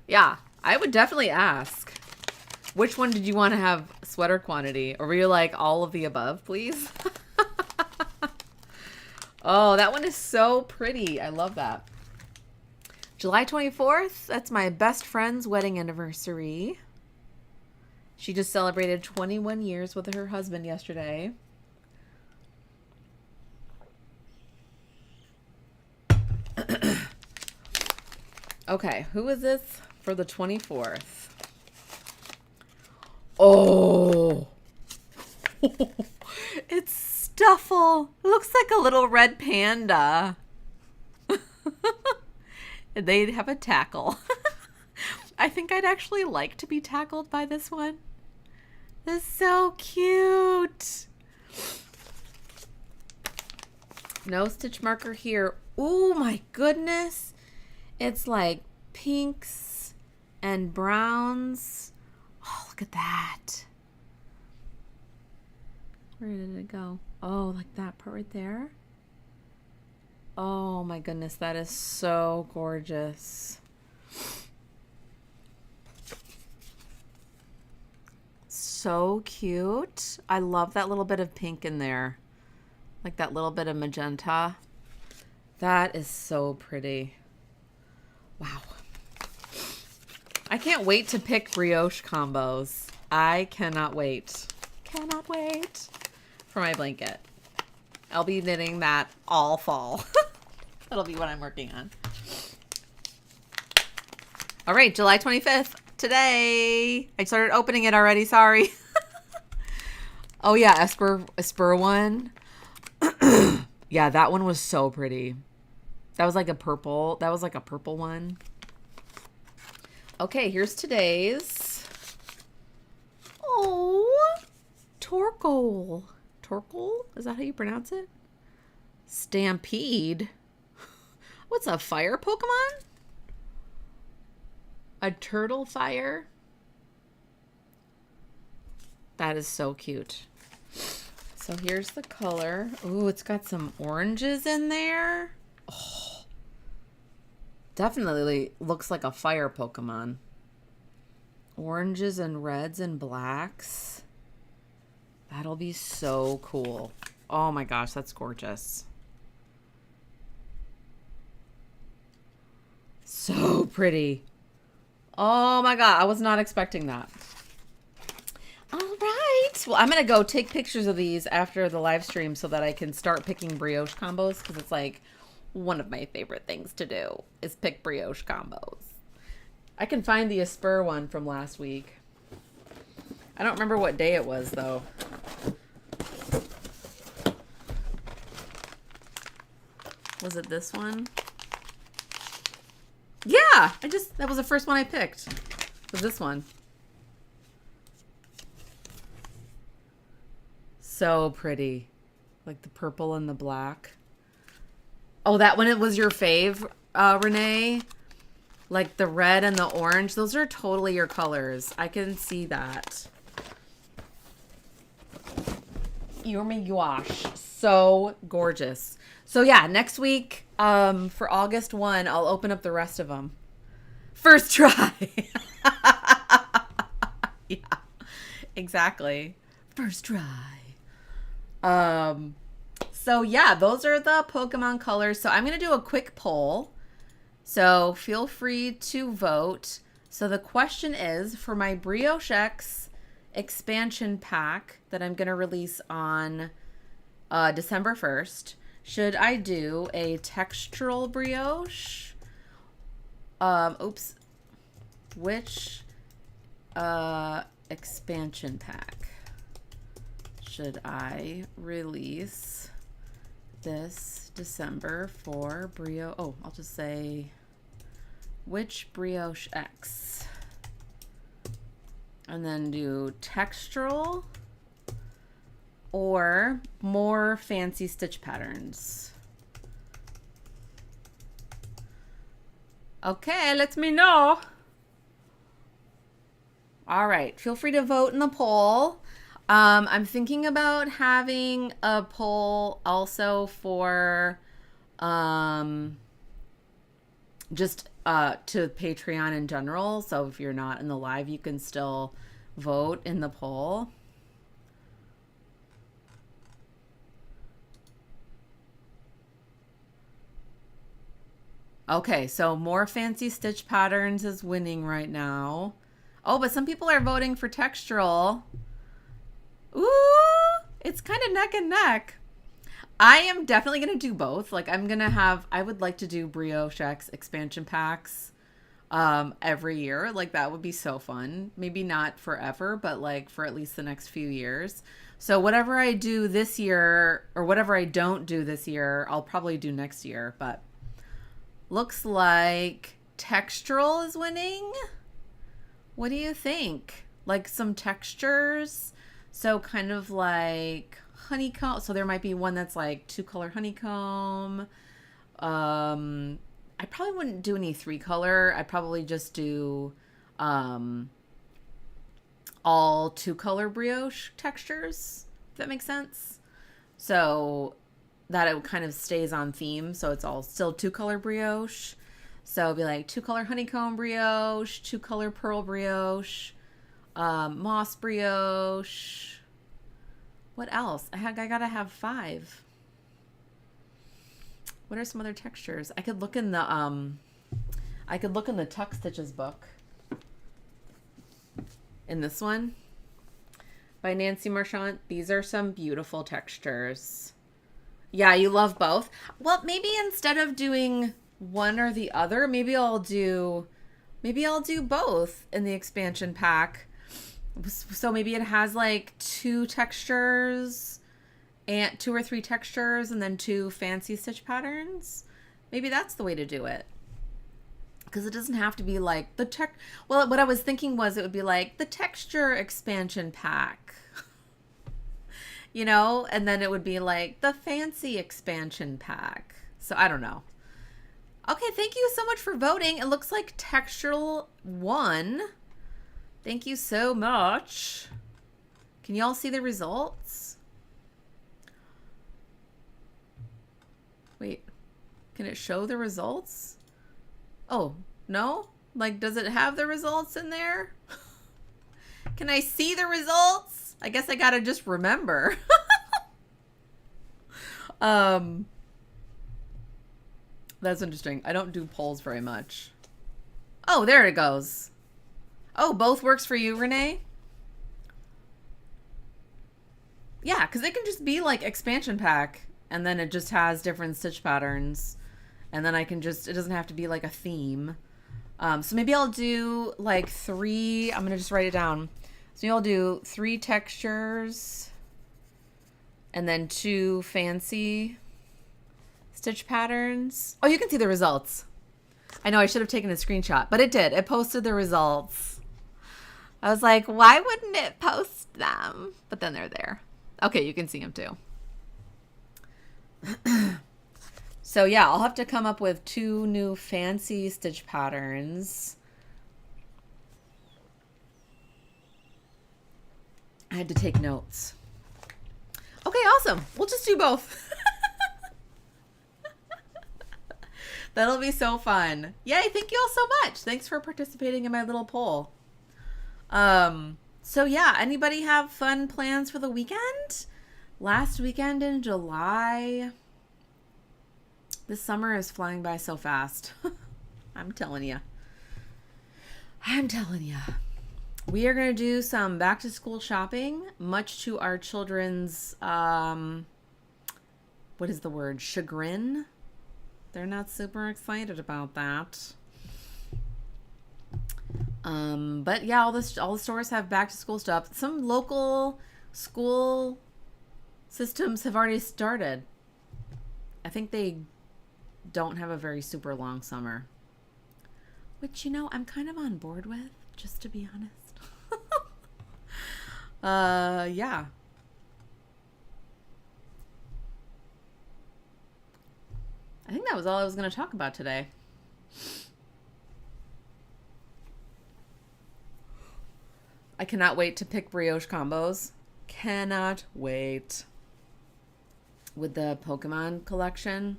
Yeah, I would definitely ask. Which one did you want to have sweater quantity? Or were you like, all of the above, please? Oh, that one is so pretty. I love that. July 24th, that's my best friend's wedding anniversary. She just celebrated 21 years with her husband yesterday. Okay, who is this for the 24th? Oh, it's Stuffle. It looks like a little red panda. They have a tackle. I think I'd actually like to be tackled by this one. This is so cute. No stitch marker here. Oh my goodness. It's like pinks and browns. Oh, look at that. Where did it go? Oh, like that part right there. Oh my goodness, that is so gorgeous. So cute. I love that little bit of pink in there. Like that little bit of magenta. That is so pretty. Wow. I can't wait to pick brioche combos. I cannot wait. Cannot wait for my blanket. I'll be knitting that all fall. That'll be what I'm working on. All right, July 25th. Today. I started opening it already. Sorry. Oh, yeah. Esper one. Yeah, that one was so pretty. That was like a purple. That was like a purple one. Okay, here's today's. Oh, Torkoal. Torkoal? Is that how you pronounce it? Stampede. What's a fire Pokemon? A turtle fire? That is so cute. So here's the color. Ooh, it's got some oranges in there. Oh, definitely looks like a fire Pokemon. Oranges and reds and blacks. That'll be so cool. Oh my gosh, that's gorgeous. So pretty. Oh my God, I was not expecting that. All right. Well, I'm going to go take pictures of these after the live stream so that I can start picking brioche combos, because it's like one of my favorite things to do is pick brioche combos. I can find the Asper one from last week. I don't remember what day it was, though. Was it this one? Yeah, that was the first one I picked. Was this one. So pretty. Like the purple and the black. Oh, that one, it was your fave, Renee? Like the red and the orange. Those are totally your colors. I can see that. Oh my gosh. So gorgeous. So yeah, next week, for August 1, I'll open up the rest of them. First try. Yeah, exactly. First try. So yeah, those are the Pokemon colors. So I'm going to do a quick poll. So feel free to vote. So the question is, for my Brioche X expansion pack that I'm going to release on December 1st. Should I do a textural brioche? Oops. Which expansion pack should I release this December for brioche? Oh, I'll just say which brioche X. And then do textural or more fancy stitch patterns. Okay, let me know. All right, feel free to vote in the poll. I'm thinking about having a poll also for just to Patreon in general. So if you're not in the live, you can still vote in the poll. Okay, so more fancy stitch patterns is winning right now. Oh, but some people are voting for textural. Ooh, it's kind of neck and neck. I am definitely going to do both. Like I would like to do Brioche X expansion packs every year. Like that would be so fun. Maybe not forever, but like for at least the next few years. So whatever I do this year or whatever I don't do this year, I'll probably do next year. But looks like textural is winning. What do you think? Like some textures? So kind of like honeycomb. So there might be one that's like 2-color honeycomb. I probably wouldn't do any 3-color. I'd probably just do all 2-color brioche textures, if that makes sense. So that it kind of stays on theme. So it's all still 2-color brioche. So it'd be like 2-color honeycomb brioche, 2-color pearl brioche, moss brioche. What else? I gotta have 5. What are some other textures? I could look in the Tuck Stitches book. In this one by Nancy Marchant. These are some beautiful textures. Yeah, you love both. Well, maybe instead of doing one or the other, maybe I'll do both in the expansion pack. So maybe it has like 2 textures and 2 or 3 textures and then 2 fancy stitch patterns. Maybe that's the way to do it. Because it doesn't have to be like the well, what I was thinking was it would be like the texture expansion pack. You know, and then it would be like the fancy expansion pack. So I don't know. Okay, thank you so much for voting. It looks like textural won. Thank you so much. Can you all see the results? Wait, can it show the results? Oh, no? Like, does it have the results in there? Can I see the results? I guess I gotta just remember. That's interesting. I don't do polls very much. Oh, there it goes. Oh, both works for you, Renee? Yeah, because it can just be like expansion pack, and then it just has different stitch patterns. And then I can just, it doesn't have to be like a theme. So maybe I'll do like 3, I'm going to just write it down. So maybe I'll do 3 textures and then 2 fancy stitch patterns. Oh, you can see the results. I know I should have taken a screenshot, but it did. It posted the results. I was like, why wouldn't it post them? But then they're there. Okay, you can see them too. So yeah, I'll have to come up with 2 new fancy stitch patterns. I had to take notes. Okay, awesome. We'll just do both. That'll be so fun. Yay, thank you all so much. Thanks for participating in my little poll. So yeah, anybody have fun plans for the weekend? Last weekend in July. This summer is flying by so fast. I'm telling you. We are going to do some back to school shopping, much to our children's, what is the word? Chagrin. They're not super excited about that. But yeah, all the stores have back to school stuff. Some local school systems have already started. I think they don't have a very super long summer, which, you know, I'm kind of on board with, just to be honest. Yeah. I think that was all I was going to talk about today. I cannot wait to pick brioche combos. Cannot wait. With the Pokemon collection.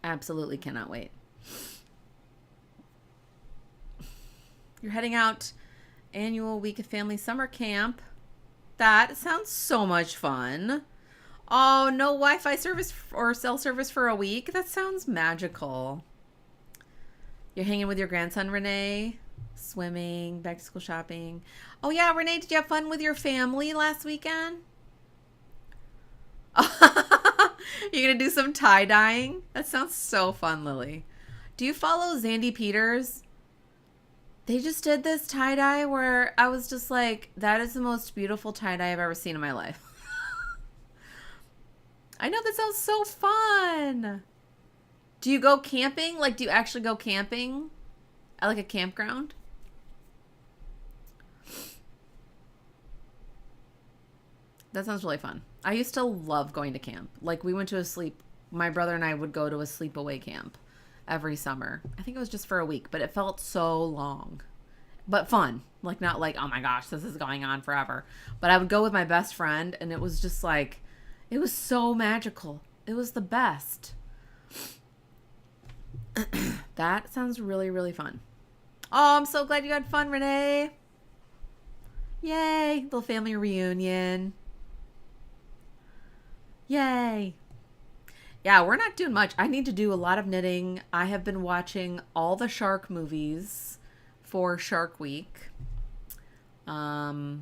Absolutely cannot wait. You're heading out annual week of family summer camp. That sounds so much fun. Oh, no Wi-Fi service or cell service for a week? That sounds magical. You're hanging with your grandson, Renee. Swimming, back to school shopping. Oh, yeah, Renee, did you have fun with your family last weekend? You're going to do some tie-dyeing? That sounds so fun, Lily. Do you follow Zandy Peters? They just did this tie-dye where I was just like, that is the most beautiful tie-dye I've ever seen in my life. I know, that sounds so fun. Do you go camping? Like, do you actually go camping at like a campground? That sounds really fun. I used to love going to camp. Like, we went to my brother and I would go to a sleepaway camp every summer. I think it was just for a week, but it felt so long. But fun. Like, not like, oh my gosh, this is going on forever. But I would go with my best friend, and it was just like, it was so magical. It was the best. That sounds really, really fun. Oh, I'm so glad you had fun, Renee. Yay. Little family reunion. Yay. Yeah, we're not doing much. I need to do a lot of knitting. I have been watching all the shark movies for Shark Week. I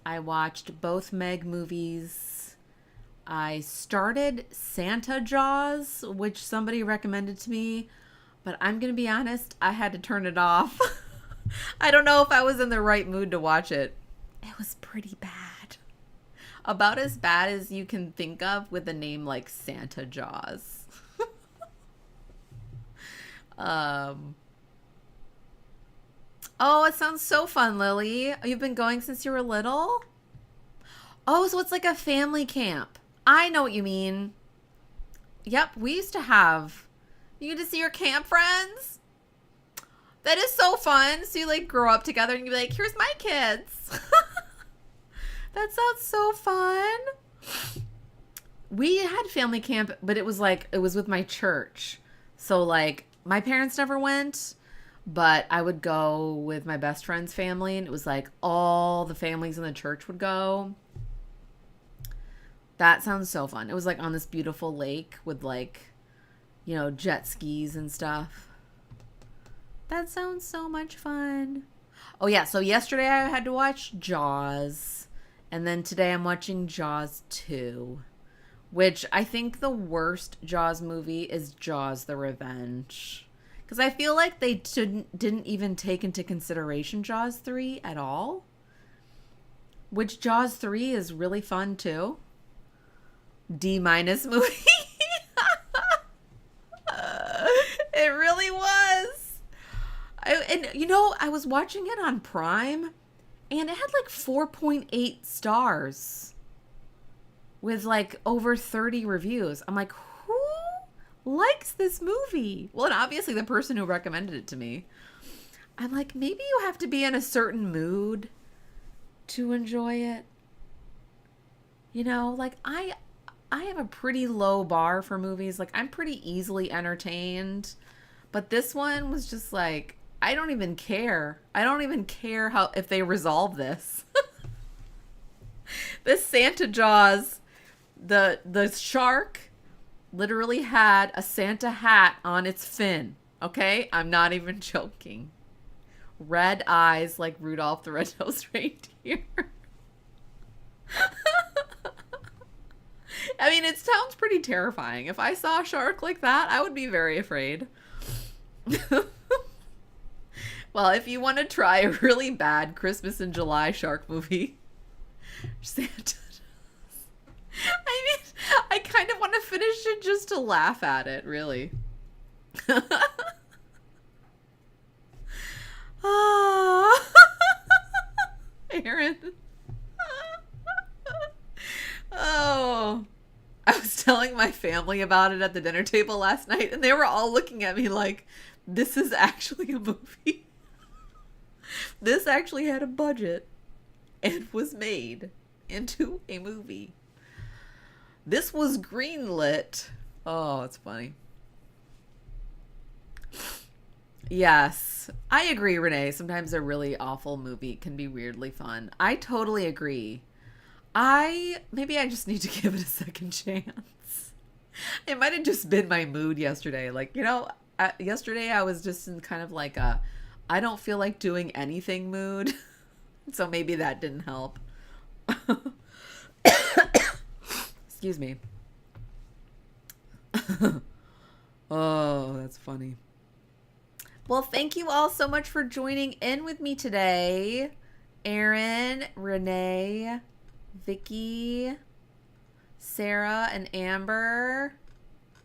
watched both Meg movies. I started Santa Jaws, which somebody recommended to me, but I'm going to be honest, I had to turn it off. I don't know if I was in the right mood to watch it. It was pretty bad. About as bad as you can think of with a name like Santa Jaws. Oh, it sounds so fun, Lily. You've been going since you were little? Oh, so it's like a family camp. I know what you mean. Yep, we used to have. You get to see your camp friends? That is so fun. So you like grow up together and you be like, here's my kids. That sounds so fun. We had family camp, but it was with my church. So like my parents never went, but I would go with my best friend's family, and it was like all the families in the church would go. That sounds so fun. It was like on this beautiful lake with like, you know, jet skis and stuff. That sounds so much fun. Oh yeah, so yesterday I had to watch Jaws. And then today I'm watching Jaws 2, which I think the worst Jaws movie is Jaws the Revenge. Because I feel like they didn't even take into consideration Jaws 3 at all. Which Jaws 3 is really fun too. D- movie. It really was. And you know, I was watching it on Prime. And it had like 4.8 stars with like over 30 reviews. I'm like, who likes this movie? Well, and obviously the person who recommended it to me. I'm like, maybe you have to be in a certain mood to enjoy it. You know, like I have a pretty low bar for movies. Like I'm pretty easily entertained. But this one was just like, I don't even care. I don't even care if they resolve this. This Santa Jaws, the shark literally had a Santa hat on its fin. Okay? I'm not even joking. red eyes like Rudolph the Red-Nosed Reindeer. I mean, it sounds pretty terrifying. If I saw a shark like that, I would be very afraid. Well, if you want to try a really bad Christmas in July shark movie, Santa. I mean, I kind of want to finish it just to laugh at it, really. Oh, Aaron. Oh, I was telling my family about it at the dinner table last night, and they were all looking at me like, this is actually a movie. This actually had a budget and was made into a movie. This was greenlit. Oh, it's funny. Yes, I agree, Renee. Sometimes a really awful movie can be weirdly fun. I totally agree. Maybe I just need to give it a second chance. It might have just been my mood yesterday. Like, yesterday I was just in kind of like a, I don't feel like doing anything mood. So maybe that didn't help. Excuse me. Oh, that's funny. Well, thank you all so much for joining in with me today. Aaron, Renee, Vicky, Sarah, and Amber,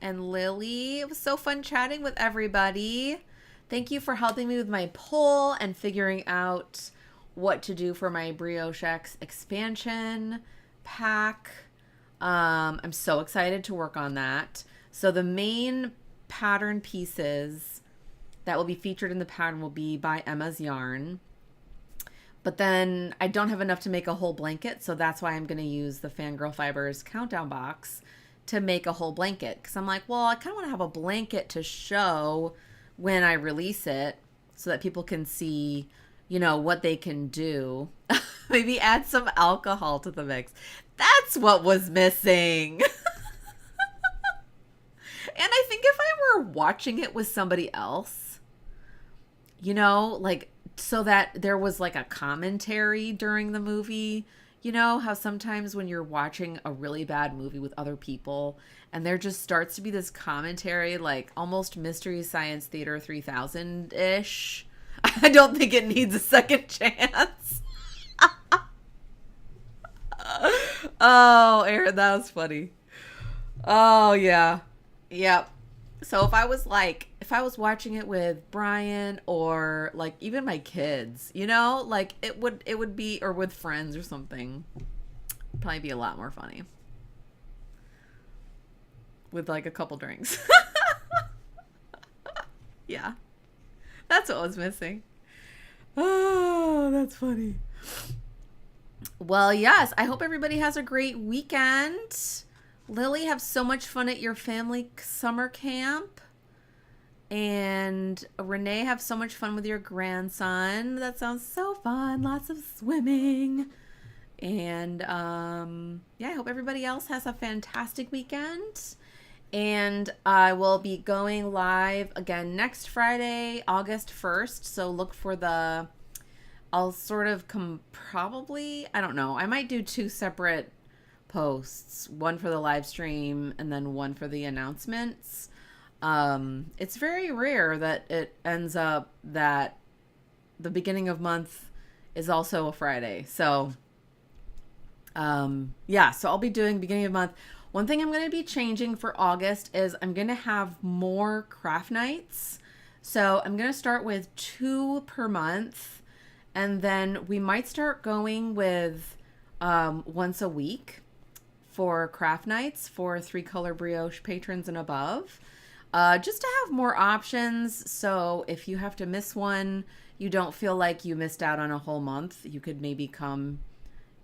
and Lily. It was so fun chatting with everybody. Thank you for helping me with my poll and figuring out what to do for my Brioche X expansion pack. I'm so excited to work on that. So the main pattern pieces that will be featured in the pattern will be by Emma's Yarn. But then I don't have enough to make a whole blanket, so that's why I'm going to use the Fangirl Fibers Countdown box to make a whole blanket. Because I'm like, well, I kind of want to have a blanket to show when I release it so that people can see, what they can do. Maybe add some alcohol to the mix. That's what was missing. And I think if I were watching it with somebody else, so that there was like a commentary during the movie. You know how sometimes when you're watching a really bad movie with other people and there just starts to be this commentary, like almost Mystery Science Theater 3000-ish. I don't think it needs a second chance. Oh, Aaron, that was funny. Oh, yeah. Yep. So if I was watching it with Brian or like even my kids, like it would be, or with friends or something, probably be a lot more funny with like a couple drinks. Yeah. That's what was missing. Oh, that's funny. Well, yes, I hope everybody has a great weekend. Lily, have so much fun at your family summer camp. And Renee, have so much fun with your grandson. That sounds so fun. Lots of swimming. And I hope everybody else has a fantastic weekend. And I will be going live again next Friday, August 1st. So look for I'll sort of probably, I don't know. I might do 2 separate posts, one for the live stream and then one for the announcements. It's very rare that it ends up that the beginning of month is also a Friday. So, so I'll be doing beginning of month. One thing I'm going to be changing for August is I'm going to have more craft nights. So I'm going to start with 2 per month, and then we might start going with once a week for craft nights for 3-color brioche patrons and above. Just to have more options, so if you have to miss one, you don't feel like you missed out on a whole month. You could maybe come,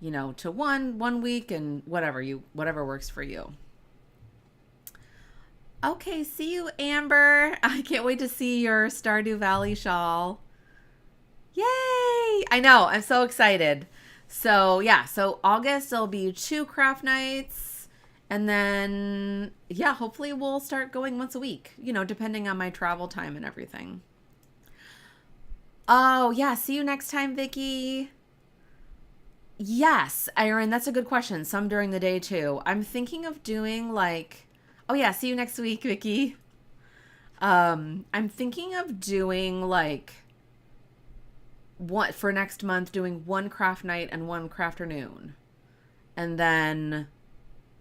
to one week and whatever works for you. Okay, see you, Amber. I can't wait to see your Stardew Valley shawl. Yay! I know, I'm so excited. So August there'll be 2 craft nights. And then, hopefully we'll start going once a week, depending on my travel time and everything. Oh, yeah. See you next time, Vicky. Yes, Erin, that's a good question. Some during the day too. I'm thinking of doing like, oh yeah, see you next week, Vicky. I'm thinking of doing like what for next month, doing one craft night and one crafternoon. And then,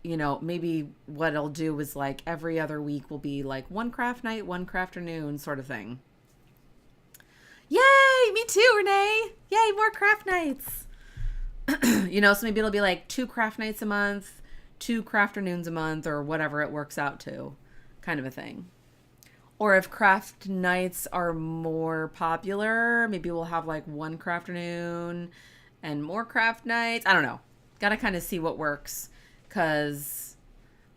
maybe what I'll do is like every other week will be like one craft night, one crafternoon sort of thing. Yay! Me too, Renee. Yay, more craft nights. So maybe it'll be like 2 craft nights a month, 2 crafternoons a month, or whatever it works out to, kind of a thing. Or if craft nights are more popular, maybe we'll have like one crafternoon and more craft nights. I don't know. Gotta kind of see what works. Because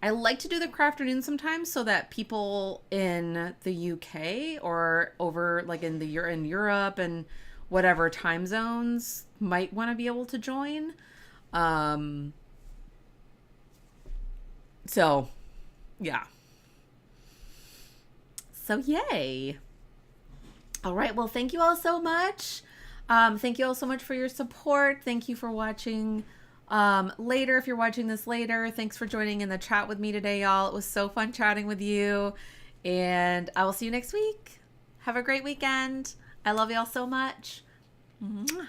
I like to do the crafternoon sometimes so that people in the UK or over like in Europe and whatever time zones might want to be able to join. So, yeah. So, yay. All right. Well, thank you all so much. Thank you all so much for your support. Thank you for watching later. If you're watching this later, thanks for joining in the chat with me today, y'all. It was so fun chatting with you. And I will see you next week. Have a great weekend. I love y'all so much. Mwah.